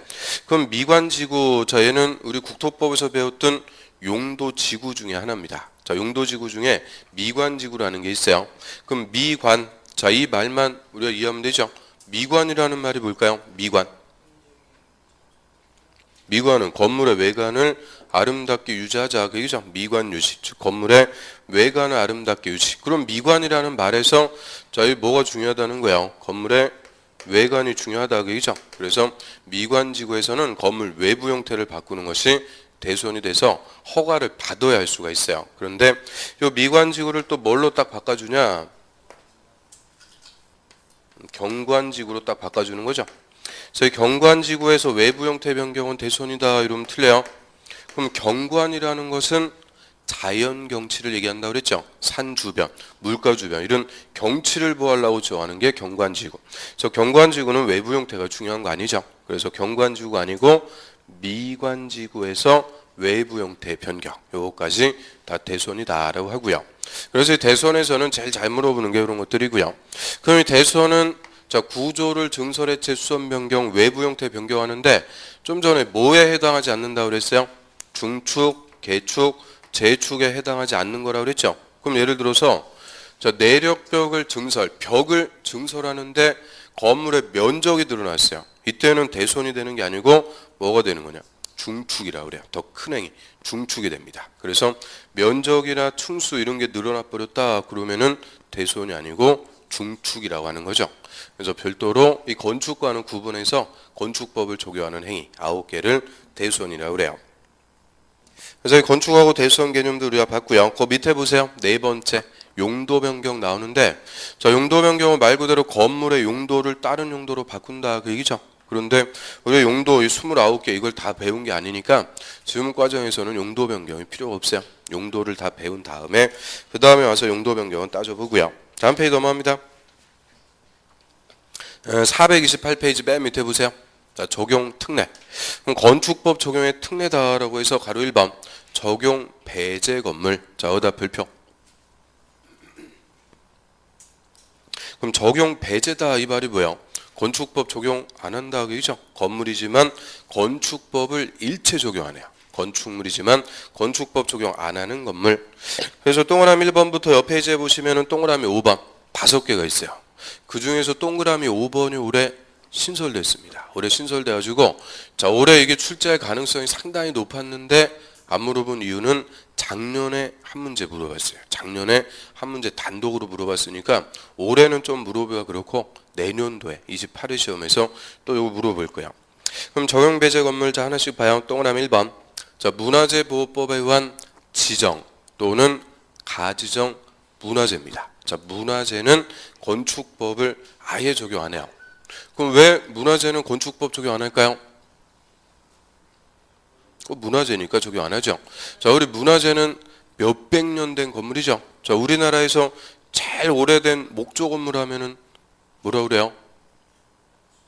그럼 미관지구, 자, 얘는 우리 국토법에서 배웠던 용도지구 중에 하나입니다. 자, 용도지구 중에 미관지구라는 게 있어요. 그럼 미관, 자, 이 말만 우리가 이해하면 되죠. 미관이라는 말이 뭘까요? 미관. 미관은 건물의 외관을 아름답게 유지하자. 그죠? 미관 유지. 즉 건물의 외관을 아름답게 유지. 그럼 미관이라는 말에서 자, 이 뭐가 중요하다는 거예요? 건물의 외관이 중요하다. 그죠? 그래서 미관지구에서는 건물 외부 형태를 바꾸는 것이 대손이 돼서 허가를 받아야 할 수가 있어요. 그런데 이 미관지구를 또 뭘로 딱 바꿔주냐? 경관지구로 딱 바꿔주는 거죠. 저희 경관지구에서 외부 형태 변경은 대손이다 이러면 틀려요. 그럼 경관이라는 것은 자연 경치를 얘기한다고 그랬죠. 산 주변, 물가 주변 이런 경치를 보호하려고 정하는 게 경관지구. 그래서 경관지구는 외부 형태가 중요한 거 아니죠. 그래서 경관지구가 아니고 미관지구에서 외부 형태 변경 요거까지 다 대손이다라고 하고요. 그래서 이 대손에서는 제일 잘 물어보는 게 이런 것들이고요. 그럼 이 대손은 자, 구조를 증설해체 수선 변경 외부 형태 변경하는데 좀 전에 뭐에 해당하지 않는다고 그랬어요? 중축, 개축, 재축에 해당하지 않는 거라고 그랬죠. 그럼 예를 들어서 자, 내력벽을 증설, 벽을 증설하는데 건물의 면적이 늘어났어요. 이때는 대손이 되는 게 아니고 뭐가 되는 거냐? 중축이라고 그래요. 더 큰 행위, 중축이 됩니다. 그래서 면적이나 층수 이런 게 늘어나 버렸다 그러면은 대손이 아니고 중축이라고 하는 거죠. 그래서 별도로 이 건축과는 구분해서 건축법을 적용하는 행위 9개를 대손이라고 그래요. 그래서 이 건축하고 대손 개념도 우리가 봤고요. 그 밑에 보세요. 4번째 용도 변경 나오는데 자, 용도 변경은 말 그대로 건물의 용도를 다른 용도로 바꾼다 그 얘기죠. 그런데 우리 용도 이 29개 이걸 다 배운 게 아니니까 지금 과정에서는 용도 변경이 필요가 없어요. 용도를 다 배운 다음에 그 다음에 와서 용도 변경은 따져보고요. 다음 페이지 넘어갑니다. 428페이지 맨 밑에 보세요. 자, 적용 특례. 그럼 건축법 적용의 특례다라고 해서 가로 1번 적용 배제 건물. 자, 어디다 별표. 그럼 적용 배제다 이 말이 뭐예요? 건축법 적용 안 한다 그죠? 건물이지만 건축법을 일체 적용하네요. 건축물이지만 건축법 적용 안 하는 건물. 그래서 동그라미 1번부터 옆 페이지에 보시면은 동그라미 5번 5개가 있어요. 그 중에서 동그라미 5번이 올해 신설됐습니다. 올해 신설돼가지고 자, 올해 이게 출제할 가능성이 상당히 높았는데 안 물어본 이유는 작년에 한 문제 물어봤어요. 작년에 한 문제 단독으로 물어봤으니까 올해는 좀 물어보기가 그렇고 내년도에 28회 시험에서 또 이거 물어볼 거예요. 그럼 적용 배제 건물 자 하나씩 봐요. 동그라미 1번. 자, 문화재 보호법에 의한 지정 또는 가지정 문화재입니다. 자, 문화재는 건축법을 아예 적용 안 해요. 그럼 왜 문화재는 건축법 적용 안 할까요? 문화재니까 적용 안 하죠. 자, 우리 문화재는 몇백 년 된 건물이죠. 자, 우리나라에서 제일 오래된 목조 건물 하면은 뭐라 그래요?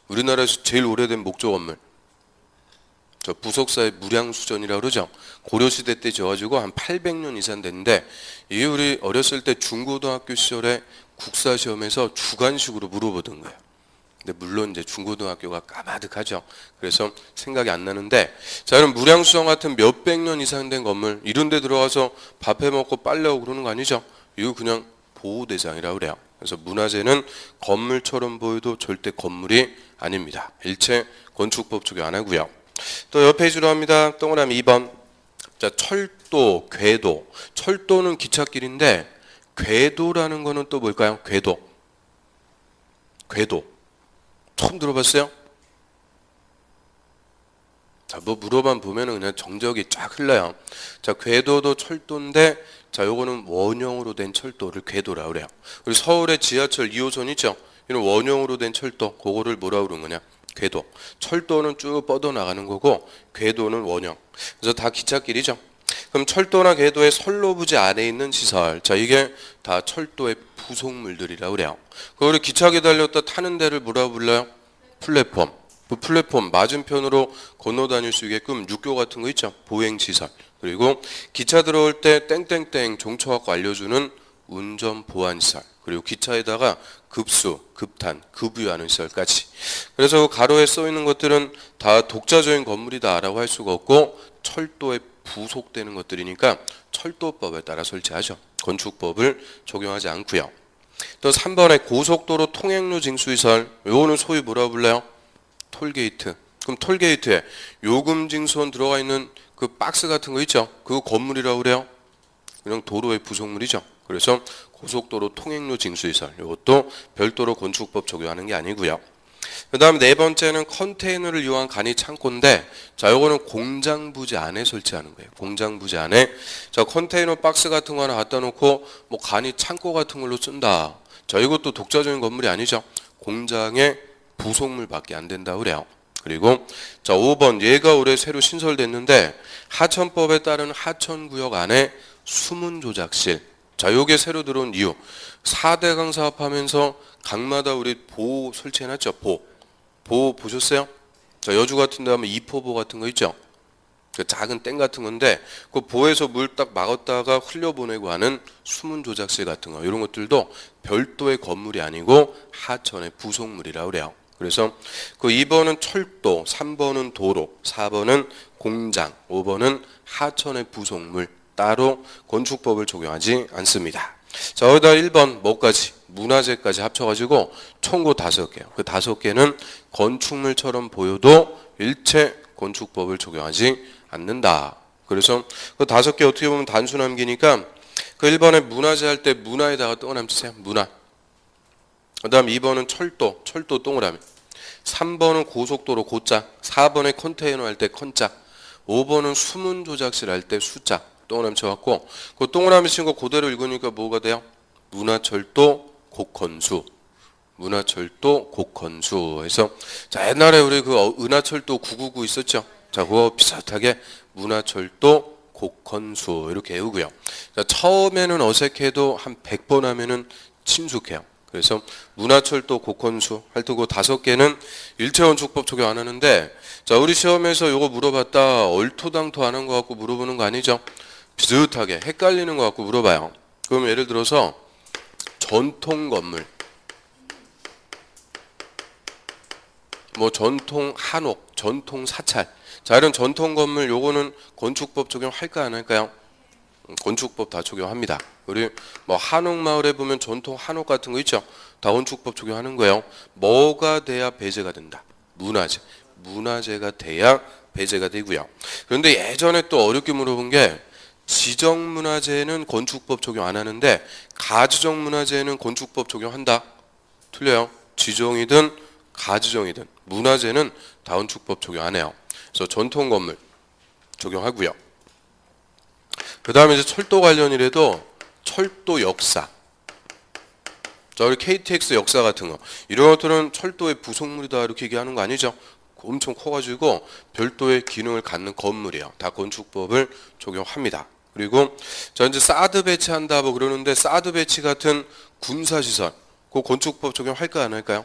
우리나라에서 제일 오래된 목조 건물. 저 부석사의 무량수전이라고 그러죠. 고려시대 때 지어가지고 한 800년 이상 됐는데 이게 우리 어렸을 때 중고등학교 시절에 국사시험에서 주관식으로 물어보던 거예요. 근데 물론 이제 중고등학교가 까마득하죠. 그래서 생각이 안 나는데, 자, 그럼 무량수전 같은 몇백 년 이상 된 건물 이런 데 들어가서 밥 해 먹고 빨래하고 그러는 거 아니죠? 이거 그냥 보호대상이라고 그래요. 그래서 문화재는 건물처럼 보여도 절대 건물이 아닙니다. 일체 건축법 적용 안 하고요. 또 옆 페이지로 합니다. 동그라미 2번. 자, 철도, 궤도. 철도는 기찻길인데 궤도라는 거는 또 뭘까요? 궤도. 궤도. 처음 들어봤어요? 자, 뭐 물어만 보면은 그냥 정적이 쫙 흘러요. 자, 궤도도 철도인데, 자, 요거는 원형으로 된 철도를 궤도라고 그래요. 우리 서울의 지하철 2호선 있죠? 이런 원형으로 된 철도, 그거를 뭐라고 그러는 거냐? 궤도. 철도는 쭉 뻗어나가는 거고, 궤도는 원형. 그래서 다 기찻길이죠. 그럼 철도나 궤도의 선로부지 안에 있는 시설, 자, 이게 다 철도의 부속물들이라고 그래요. 우리 기차에 달렸다 타는 데를 뭐라고 불러요? 플랫폼. 그 플랫폼 맞은편으로 건너 다닐 수 있게끔 육교 같은 거 있죠. 보행시설. 그리고 기차 들어올 때 땡땡땡 종쳐갖고 알려주는 운전보안시설. 그리고 기차에다가 급수, 급탄, 급유하는 시설까지. 그래서 가로에 써있는 것들은 다 독자적인 건물이다라고 할 수가 없고 철도에 부속되는 것들이니까 철도법에 따라 설치하죠. 건축법을 적용하지 않고요. 또 3번에 고속도로 통행로 징수시설, 요거는 소위 뭐라고 불러요? 톨게이트. 그럼 톨게이트에 요금 징수원 들어가 있는 그 박스 같은 거 있죠? 그거 건물이라고 그래요? 그냥 도로의 부속물이죠. 그래서 고속도로 통행로 징수시설, 이것도 별도로 건축법 적용하는 게 아니고요. 그 다음에 네 번째는 컨테이너를 이용한 간이 창고인데, 자, 요거는 공장 부지 안에 설치하는 거예요. 공장 부지 안에. 자, 컨테이너 박스 같은 거 하나 갖다 놓고 뭐 간이 창고 같은 걸로 쓴다. 자, 이것도 독자적인 건물이 아니죠. 공장의 부속물밖에 안 된다고 그래요. 그리고 자, 5번 얘가 올해 새로 신설됐는데 하천법에 따른 하천구역 안에 수문조작실. 자, 요게 새로 들어온 이유. 4대강 사업하면서 강마다 우리 보호 설치해놨죠. 보호 보셨어요? 자, 여주 같은 데 하면 이포보 같은 거 있죠. 그 작은 땡 같은 건데 그 보에서 물 딱 막았다가 흘려보내고 하는 수문조작실 같은 거, 이런 것들도 별도의 건물이 아니고 하천의 부속물이라고 그래요. 그래서 그 2번은 철도, 3번은 도로, 4번은 공장, 5번은 하천의 부속물, 따로 건축법을 적용하지 않습니다. 자, 여기다 1번 뭐까지? 문화재까지 합쳐가지고 총고 5개요. 그 5개는 건축물처럼 보여도 일체 건축법을 적용하지 않는다. 그래서 그 5개 어떻게 보면 단순함기니까 그 1번에 문화재 할 때 문화에다가 동그라미 치세요. 문화. 그 다음 2번은 철도 동그라미. 3번은 고속도로 고자. 4번에 컨테이너 할 때 컨자. 5번은 수문 조작실 할 때 수자. 동그라미 쳐갖고 그 동그라미 친 거 그대로 읽으니까 뭐가 돼요? 문화철도 곡헌수. 문화철도 곡헌수 해서, 자, 옛날에 우리 그 은하철도 999 있었죠. 자, 그거 비슷하게 문화철도 곡헌수 이렇게 외우고요. 자, 처음에는 어색해도 한 100번 하면은 친숙해요. 그래서 문화철도 곡헌수 할 때 그 5개는 일체건축법 적용 안 하는데, 자, 우리 시험에서 요거 물어봤다 얼토당토 안 한 거 갖고 물어보는 거 아니죠? 비슷하게 헷갈리는 거 갖고 물어봐요. 그럼 예를 들어서 전통 건물, 뭐 전통 한옥, 전통 사찰. 자, 이런 전통 건물 요거는 건축법 적용할까 안 할까요? 건축법 다 적용합니다. 우리 뭐 한옥마을에 보면 전통 한옥 같은 거 있죠? 다 건축법 적용하는 거예요. 뭐가 돼야 배제가 된다? 문화재. 문화재가 돼야 배제가 되고요. 그런데 예전에 또 어렵게 물어본 게 지정문화재는 건축법 적용 안 하는데 가지정문화재는 건축법 적용한다? 틀려요. 지정이든 가지정이든 문화재는 다건축법 적용 안 해요. 그래서 전통 건물 적용하고요. 그 다음에 이제 철도 관련이라도 철도 역사. 자, 우리 KTX 역사 같은 거. 이런 것들은 철도의 부속물이다 이렇게 얘기하는 거 아니죠? 엄청 커가지고 별도의 기능을 갖는 건물이에요. 다 건축법을 적용합니다. 그리고 자 이제 사드 배치한다 뭐 그러는데 사드 배치 같은 군사시설 그 건축법 적용할까 안 할까요?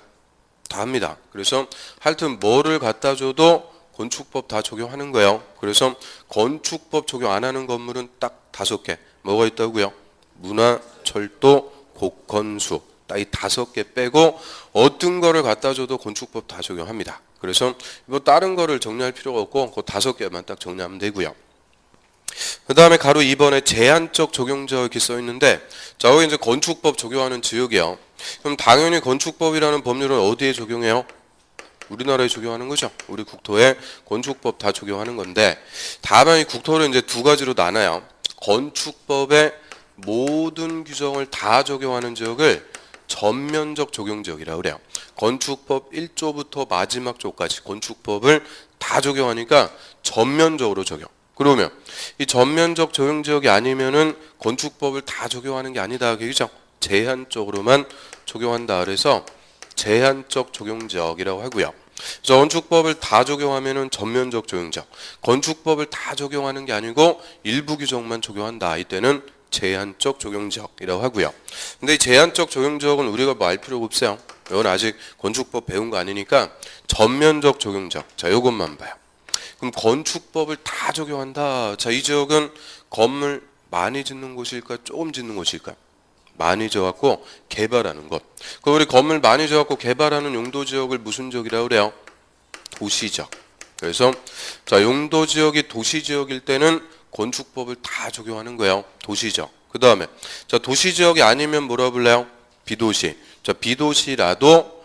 다 합니다. 그래서 하여튼 뭐를 갖다 줘도 건축법 다 적용하는 거예요. 그래서 건축법 적용 안 하는 건물은 딱 5개. 뭐가 있다고요? 문화, 철도, 곡건수. 딱 이 5개 빼고 어떤 거를 갖다 줘도 건축법 다 적용합니다. 그래서 뭐 다른 거를 정리할 필요가 없고 그 5개만 딱 정리하면 되고요. 그 다음에 가로 2번에 제한적 적용지역 이렇게 써 있는데 자 여기 이제 건축법 적용하는 지역이에요. 그럼 당연히 건축법이라는 법률은 어디에 적용해요? 우리나라에 적용하는 거죠. 우리 국토에 건축법 다 적용하는 건데 다만 이 국토를 이제 2가지로 나눠요. 건축법의 모든 규정을 다 적용하는 지역을 전면적 적용 지역이라고 그래요. 건축법 1조부터 마지막 조까지 건축법을 다 적용하니까 전면적으로 적용. 그러면 이 전면적 적용 지역이 아니면은 건축법을 다 적용하는 게 아니다. 그죠? 제한적으로만 적용한다. 그래서 제한적 적용 지역이라고 하고요. 그래서 건축법을 다 적용하면은 전면적 적용 지역. 건축법을 다 적용하는 게 아니고 일부 규정만 적용한다. 이때는 제한적 적용 지역이라고 하고요. 근데 이 제한적 적용 지역은 우리가 뭐 알 필요가 없어요. 이건 아직 건축법 배운 거 아니니까 전면적 적용 지역. 자, 요것만 봐요. 그럼 건축법을 다 적용한다. 자, 이 지역은 건물 많이 짓는 곳일까? 조금 짓는 곳일까? 많이 지어갖고 개발하는 것. 그럼 우리 건물 많이 지어갖고 개발하는 용도 지역을 무슨 지역이라고 그래요? 도시지역. 그래서 자, 용도 지역이 도시 지역일 때는 건축법을 다 적용하는 거예요. 도시지역. 그 다음에 자, 도시지역이 아니면 뭐라 불러요? 비도시. 자, 비도시라도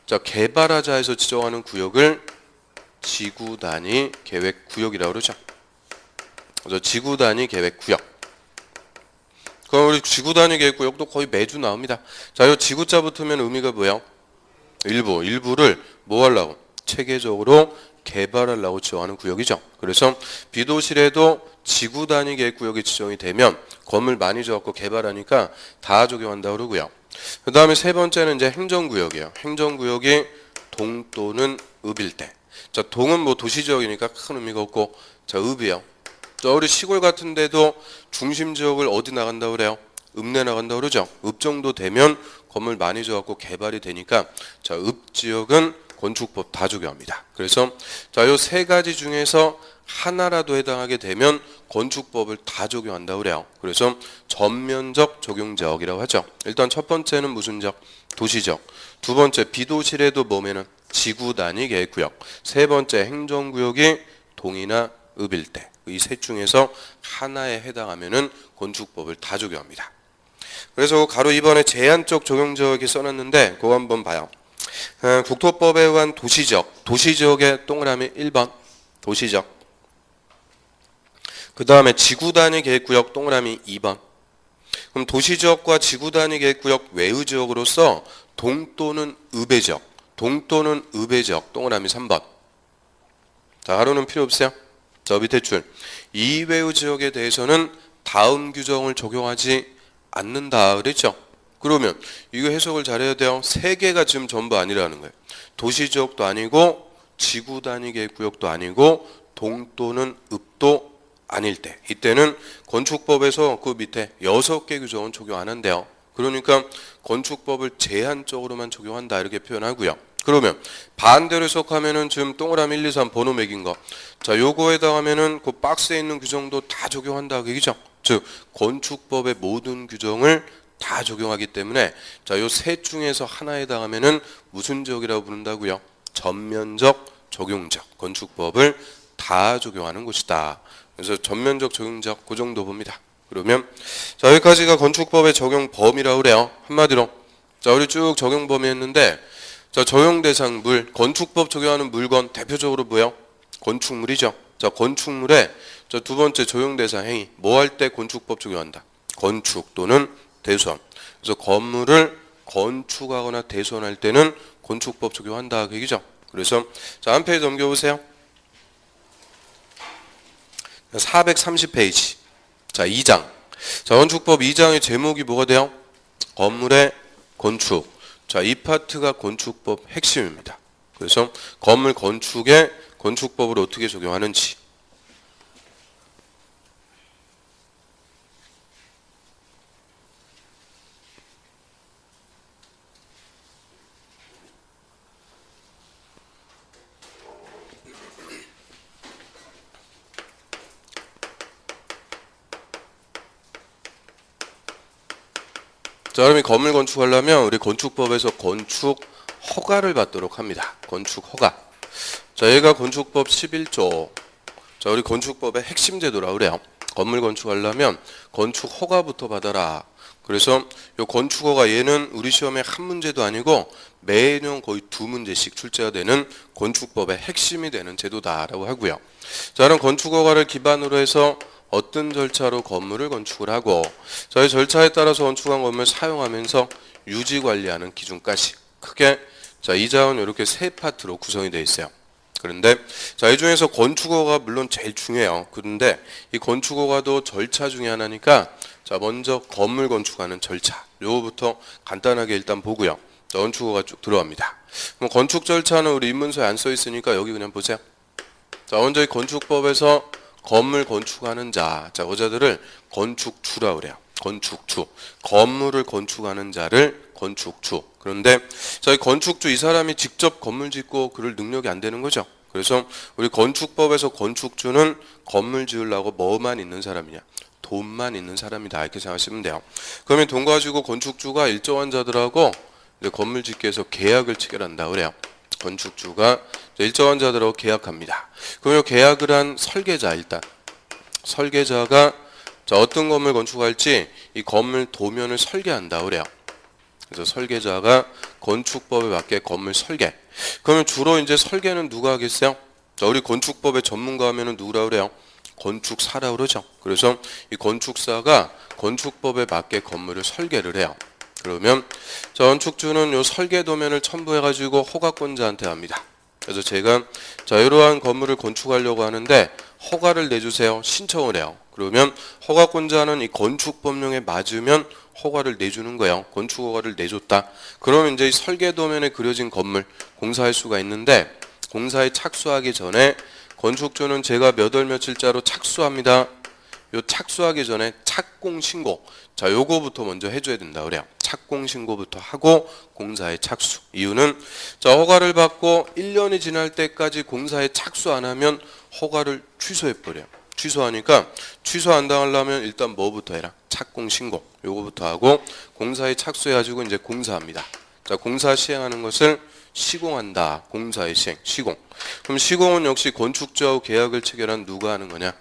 자, 개발하자 해서 지정하는 구역을 지구 단위 계획 구역이라고 그러죠. 그래서 지구 단위 계획 구역. 그럼 우리 지구 단위 계획 구역도 거의 매주 나옵니다. 자, 이 지구자 붙으면 의미가 뭐예요? 일부를 뭐 하려고? 체계적으로 개발하려고 지정하는 구역이죠. 그래서 비도시래도 지구 단위 계획 구역이 지정이 되면 건물 많이 지어갖고 개발하니까 다 적용한다고 그러고요. 그 다음에 세 번째는 이제 행정구역이에요. 행정구역이 동 또는 읍일 때. 자, 동은 뭐 도시지역이니까 큰 의미가 없고, 자, 읍이요. 자, 우리 시골 같은 데도 중심 지역을 어디 나간다고 그래요? 읍내 나간다고 그러죠. 읍 정도 되면 건물 많이 지어갖고 개발이 되니까, 자, 읍 지역은 건축법 다 적용합니다. 그래서 자, 요 3가지 중에서 하나라도 해당하게 되면 건축법을 다 적용한다고 그래요. 그래서 전면적 적용 지역이라고 하죠. 일단 첫 번째는 무슨 지역? 도시지역. 두 번째 비도시래도 뭐면은 지구 단위 계획구역. 세 번째 행정구역이 동이나 읍일 때. 이 셋 중에서 하나에 해당하면은 건축법을 다 적용합니다. 그래서 가로 2번에 제한적 적용 지역이 써놨는데 그거 한번 봐요. 국토법에 의한 도시지역. 도시지역의 동그라미 1번. 도시지역. 그 다음에 지구단위 계획구역 동그라미 2번. 그럼 도시지역과 지구단위 계획구역 외의지역으로서 동 또는 읍의 지역. 동 또는 읍의 지역 동그라미 3번. 자, 하루는 필요 없어요. 저 밑에 줄. 이외의 지역에 대해서는 다음 규정을 적용하지 않는다 그랬죠. 그러면 이거 해석을 잘해야 돼요. 3개가 지금 전부 아니라는 거예요. 도시지역도 아니고 지구단위 계획구역도 아니고 동 또는 읍도 아닐 때. 이때는 건축법에서 그 밑에 6개 규정은 적용 안 한대요. 그러니까 건축법을 제한적으로만 적용한다 이렇게 표현하고요. 그러면 반대로 해석하면은 지금 동그라미 1, 2, 3 번호 매긴 거. 자, 요거에 해당하면은 그 박스에 있는 규정도 다 적용한다 그얘기죠. 즉 건축법의 모든 규정을 다 적용하기 때문에 자, 요 셋 중에서 하나에 해당하면은 무슨 지역이라고 부른다고요? 전면적 적용지역. 건축법을 다 적용하는 곳이다. 그래서 전면적 적용지역 그 정도 봅니다. 그러면 자, 여기까지가 건축법의 적용 범위라고 그래요. 한마디로 자, 우리 쭉 적용 범위 했는데 자, 적용 대상 물, 건축법 적용하는 물건 대표적으로 뭐예요? 건축물이죠. 자, 건축물에 자, 두 번째 적용 대상 행위 뭐 할 때 건축법 적용한다? 건축 또는 대수원. 그래서 건물을 건축하거나 대수원할 때는 건축법 적용한다 그 얘기죠. 그래서 자, 한 페이지 넘겨보세요. 430페이지. 자, 2장. 자, 건축법 2장의 제목이 뭐가 돼요? 건물의 건축. 자, 이 파트가 건축법 핵심입니다. 그래서 건물 건축에 건축법을 어떻게 적용하는지. 자, 그럼 이 건물 건축하려면 우리 건축법에서 건축 허가를 받도록 합니다. 건축 허가. 자, 얘가 건축법 11조. 자, 우리 건축법의 핵심 제도라 그래요. 건물 건축하려면 건축 허가부터 받아라. 그래서 이 건축 허가 얘는 우리 시험에 한 문제도 아니고 매년 거의 2문제씩 출제가 되는 건축법의 핵심이 되는 제도다라고 하고요. 자, 그럼 건축 허가를 기반으로 해서 어떤 절차로 건물을 건축을 하고 저희 절차에 따라서 건축한 건물을 사용하면서 유지 관리하는 기준까지 크게 자, 이 자원 이렇게 세 파트로 구성이 되어 있어요. 그런데 자, 이 중에서 건축허가 물론 제일 중요해요. 그런데 이 건축허가도 절차 중에 하나니까 자, 먼저 건물 건축하는 절차 요거부터 간단하게 일단 보고요. 자, 건축허가 쭉 들어갑니다. 그럼 건축 절차는 우리 입문서에 안 써 있으니까 여기 그냥 보세요. 자, 먼저 이 건축법에서 건물 건축하는 자, 자, 여자들을 건축주라고 그래요. 건축주. 건물을 건축하는 자를 건축주. 그런데 저희 건축주 이 사람이 직접 건물 짓고 그럴 능력이 안 되는 거죠. 그래서 우리 건축법에서 건축주는 건물 지으려고 뭐만 있는 사람이냐? 돈만 있는 사람이다. 이렇게 생각하시면 돼요. 그러면 돈 가지고 건축주가 일정한 자들하고 이제 건물 짓기 위해서 계약을 체결한다 그래요. 건축주가 일정한 자들하고 계약합니다. 그러면 계약을 한 설계자 일단 설계자가 자, 어떤 건물 건축할지 이 건물 도면을 설계한다 그래요. 그래서 설계자가 건축법에 맞게 건물 설계. 그러면 주로 이제 설계는 누가 하겠어요? 자, 우리 건축법의 전문가 하면은 누구라 그래요? 건축사라 그러죠. 그래서 이 건축사가 건축법에 맞게 건물을 설계를 해요. 그러면 자, 건축주는 요 설계 도면을 첨부해 가지고 허가권자한테 합니다. 그래서 제가 자, 이러한 건물을 건축하려고 하는데 허가를 내주세요. 신청을 해요. 그러면 허가권자는 이 건축법령에 맞으면 허가를 내주는 거예요. 건축 허가를 내줬다. 그러면 이제 이 설계 도면에 그려진 건물 공사할 수가 있는데 공사에 착수하기 전에 건축주는 제가 몇 월 며칠자로 착수합니다. 요 착수하기 전에 착공 신고. 자, 요거부터 먼저 해줘야 된다 그래요. 착공 신고부터 하고 공사에 착수. 이유는 자, 허가를 받고 1년이 지날 때까지 공사에 착수 안 하면 허가를 취소해 버려요. 취소하니까 취소 안 당하려면 일단 뭐부터 해라? 착공 신고. 요거부터 하고 공사에 착수해 가지고 이제 공사합니다. 자, 공사 시행하는 것을 시공한다. 공사의 시행, 시공. 그럼 시공은 역시 건축주하고 계약을 체결한 누가 하는 거냐?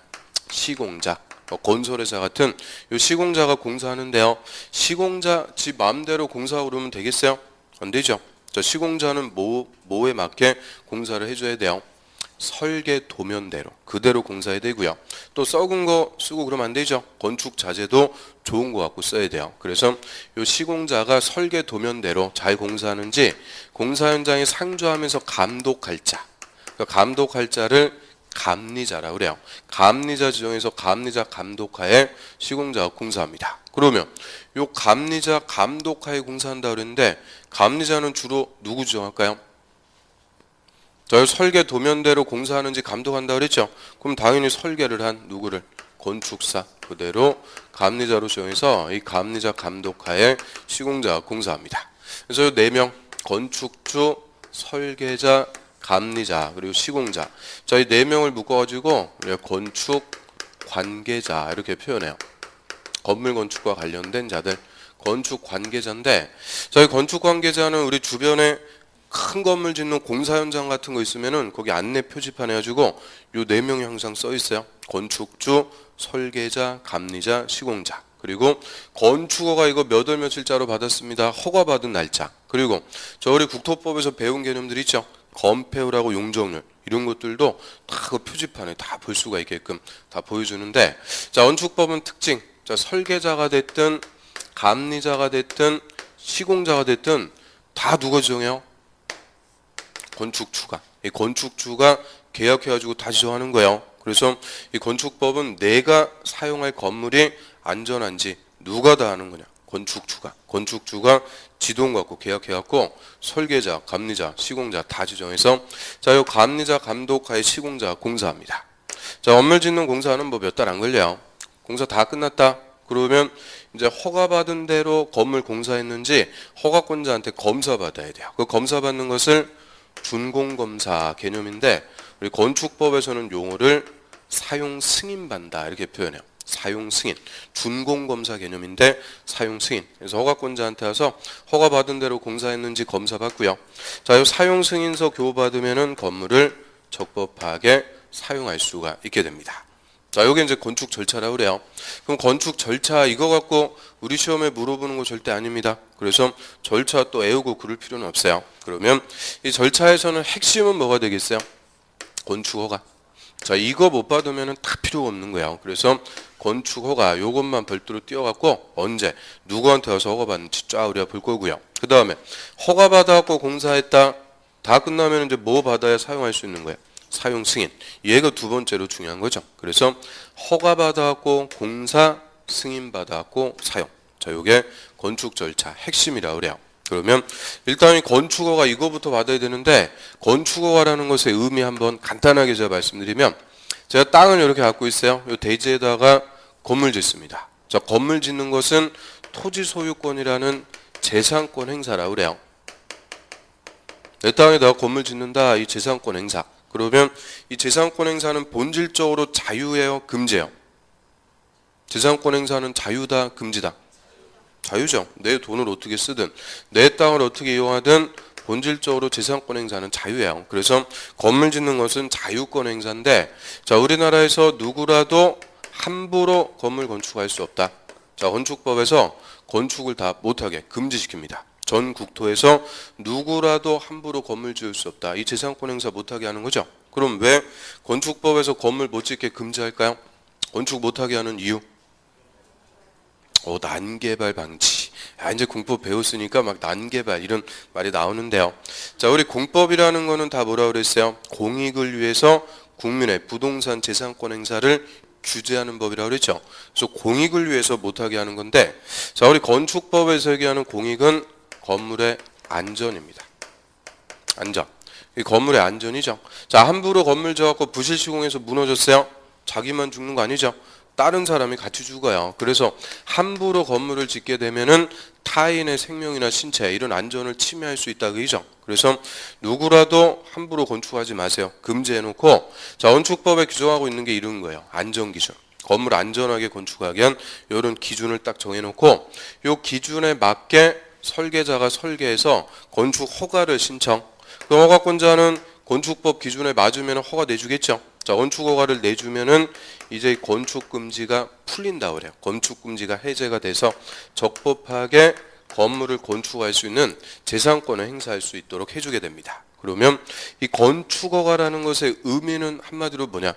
시공자. 건설회사 같은 요 시공자가 공사하는데요. 시공자 지 마음대로 공사하고 그러면 되겠어요? 안 되죠. 자, 시공자는 뭐에 맞게 공사를 해줘야 돼요? 설계 도면대로 그대로 공사해야 되고요. 또 썩은 거 쓰고 그러면 안 되죠. 건축 자재도 좋은 거 갖고 써야 돼요. 그래서 요 시공자가 설계 도면대로 잘 공사하는지 공사 현장에 상주하면서 감독할 자. 그러니까 감독할 자를 감리자라고 그래요. 감리자 지정해서 감리자 감독하에 시공자가 공사합니다. 그러면 요 감리자 감독하에 공사한다 그랬는데 감리자는 주로 누구 지정할까요? 저 설계 도면대로 공사하는지 감독한다 그랬죠. 그럼 당연히 설계를 한 누구를? 건축사 그대로 감리자로 지정해서 이 감리자 감독하에 시공자가 공사합니다. 그래서 4명 건축주, 설계자, 감리자 그리고 시공자. 자, 이 4명을 묶어가지고 건축 관계자 이렇게 표현해요. 건물 건축과 관련된 자들 건축 관계자인데 저희 건축 관계자는 우리 주변에 큰 건물 짓는 공사 현장 같은 거 있으면은 거기 안내 표지판 해가지고 요 4명이 항상 써 있어요. 건축주, 설계자, 감리자, 시공자. 그리고 건축허가 이거 몇 월 며칠자로 받았습니다. 허가받은 날짜. 그리고 저 우리 국토법에서 배운 개념들 있죠. 건폐율하고 용적률 이런 것들도 다 그 표지판에 다 볼 수가 있게끔 다 보여주는데 자, 건축법은 특징. 자, 설계자가 됐든 감리자가 됐든 시공자가 됐든 다 누가 지정해요? 건축주가. 이 건축주가 계약해가지고 다시 정하는 거예요. 그래서 이 건축법은 내가 사용할 건물이 안전한지 누가 다 하는 거냐? 건축주가. 건축주가 지동 갖고 계약해갖고 설계자, 감리자, 시공자 다 지정해서 자, 요 감리자, 감독하에 시공자 공사합니다. 자, 건물 짓는 공사는 뭐 몇 달 안 걸려요. 공사 다 끝났다. 그러면 이제 허가받은 대로 건물 공사했는지 허가권자한테 검사 받아야 돼요. 그 검사 받는 것을 준공검사 개념인데 우리 건축법에서는 용어를 사용 승인받는다 이렇게 표현해요. 사용 승인. 준공검사 개념인데 사용 승인. 그래서 허가권자한테 와서 허가받은 대로 공사했는지 검사 받고요. 자, 이 사용 승인서 교부받으면은 건물을 적법하게 사용할 수가 있게 됩니다. 자, 요게 이제 건축 절차라고 그래요. 그럼 건축 절차 이거 갖고 우리 시험에 물어보는 거 절대 아닙니다. 그래서 절차 또 외우고 그럴 필요는 없어요. 그러면 이 절차에서는 핵심은 뭐가 되겠어요? 건축허가. 자, 이거 못 받으면은 다 필요가 없는 거예요. 그래서 건축허가 요것만 별도로 띄워갖고 언제 누구한테 와서 허가받는지 쫙 우리가 볼 거고요. 그 다음에 허가받아갖고 공사했다. 다 끝나면 이제 뭐 받아야 사용할 수 있는 거예요? 사용 승인. 얘가 두 번째로 중요한 거죠. 그래서 허가받아갖고 공사 승인받아갖고 사용. 자, 요게 건축 절차 핵심이라고 그래요. 그러면 일단 이 건축허가 이거부터 받아야 되는데 건축허가라는 것의 의미 한번 간단하게 제가 말씀드리면 제가 땅을 이렇게 갖고 있어요. 이 대지에다가 건물 짓습니다. 자, 건물 짓는 것은 토지 소유권이라는 재산권 행사라고 그래요. 내 땅에다가 건물 짓는다. 이 재산권 행사. 그러면 이 재산권 행사는 본질적으로 자유예요? 금지예요? 재산권 행사는 자유다? 금지다? 자유죠. 내 돈을 어떻게 쓰든 내 땅을 어떻게 이용하든 본질적으로 재산권 행사는 자유예요. 그래서 건물 짓는 것은 자유권 행사인데 자, 우리나라에서 누구라도 함부로 건물 건축할 수 없다. 자, 건축법에서 건축을 다 못하게 금지시킵니다. 전 국토에서 누구라도 함부로 건물 지을 수 없다. 이 재산권 행사 못하게 하는 거죠. 그럼 왜 건축법에서 건물 못 짓게 금지할까요? 건축 못하게 하는 이유? 난개발 방지. 이제 공법 배웠으니까 막 난개발 이런 말이 나오는데요. 자, 우리 공법이라는 거는 다 뭐라고 그랬어요? 공익을 위해서 국민의 부동산 재산권 행사를 규제하는 법이라고 그랬죠. 그래서 공익을 위해서 못하게 하는 건데 자, 우리 건축법에서 얘기하는 공익은 건물의 안전입니다. 안전. 이 건물의 안전이죠. 자, 함부로 건물 지어갖고 부실 시공해서 무너졌어요. 자기만 죽는 거 아니죠. 다른 사람이 같이 죽어요. 그래서 함부로 건물을 짓게 되면은 타인의 생명이나 신체 이런 안전을 침해할 수 있다 그죠. 그래서 누구라도 함부로 건축하지 마세요. 금지해놓고 자, 건축법에 규정하고 있는 게 이런 거예요. 안전 기준. 건물 안전하게 건축하기 위한 이런 기준을 딱 정해놓고 이 기준에 맞게 설계자가 설계해서 건축 허가를 신청. 그 허가권자는 건축법 기준에 맞으면 허가 내주겠죠. 자, 건축 허가를 내주면은 이제 건축 금지가 풀린다 그래요. 건축 금지가 해제가 돼서 적법하게 건물을 건축할 수 있는 재산권을 행사할 수 있도록 해주게 됩니다. 그러면 이 건축 허가라는 것의 의미는 한마디로 뭐냐?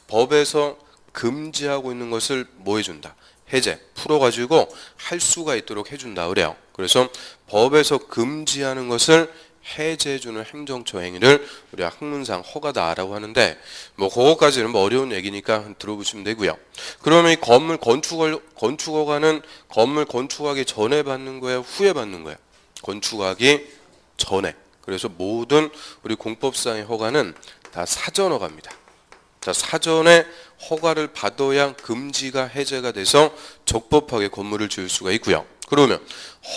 법에서 금지하고 있는 것을 뭐 해준다? 해제, 풀어가지고 할 수가 있도록 해준다 그래요. 그래서 법에서 금지하는 것을 해제해주는 행정처 행위를 우리가 학문상 허가다라고 하는데 뭐 그거까지는 뭐 어려운 얘기니까 들어보시면 되고요. 그러면 이 건물 건축허가는 건물 건축하기 전에 받는 거예요? 후에 받는 거예요? 건축하기 전에. 그래서 모든 우리 공법상의 허가는 다 사전 허가입니다. 자, 사전에 허가를 받아야 금지가 해제가 돼서 적법하게 건물을 지을 수가 있고요. 그러면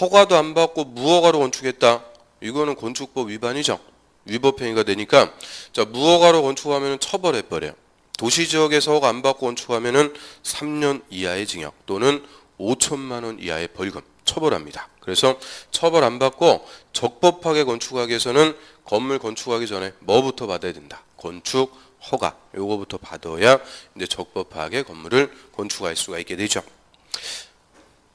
허가도 안 받고 무허가로 건축했다. 이거는 건축법 위반이죠. 위법행위가 되니까 자, 무허가로 건축하면 처벌해버려요. 도시지역에서 허가 안 받고 건축하면 3년 이하의 징역 또는 5천만 원 이하의 벌금 처벌합니다. 그래서 처벌 안 받고 적법하게 건축하기 위해서는 건물 건축하기 전에 뭐부터 받아야 된다? 건축 허가. 요거부터 받아야 이제 적법하게 건물을 건축할 수가 있게 되죠.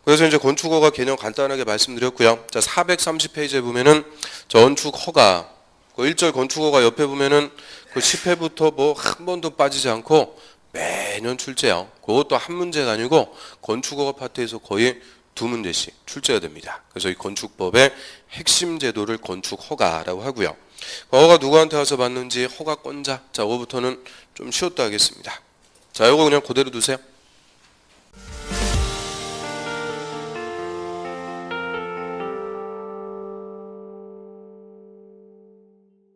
그래서 이제 건축허가 개념 간단하게 말씀드렸고요. 자, 430페이지에 보면은 건축허가 그 1절 건축허가 옆에 보면은 그 10회부터 뭐 한 번도 빠지지 않고 매년 출제해요. 그것도 한 문제가 아니고 건축허가 파트에서 거의 2문제씩 출제가 됩니다. 그래서 이 건축법의 핵심 제도를 건축허가라고 하고요. 허가 누구한테 와서 받는지 허가권자. 자, 이거부터는 좀 쉬웠다 하겠습니다. 자, 이거 그냥 그대로 두세요.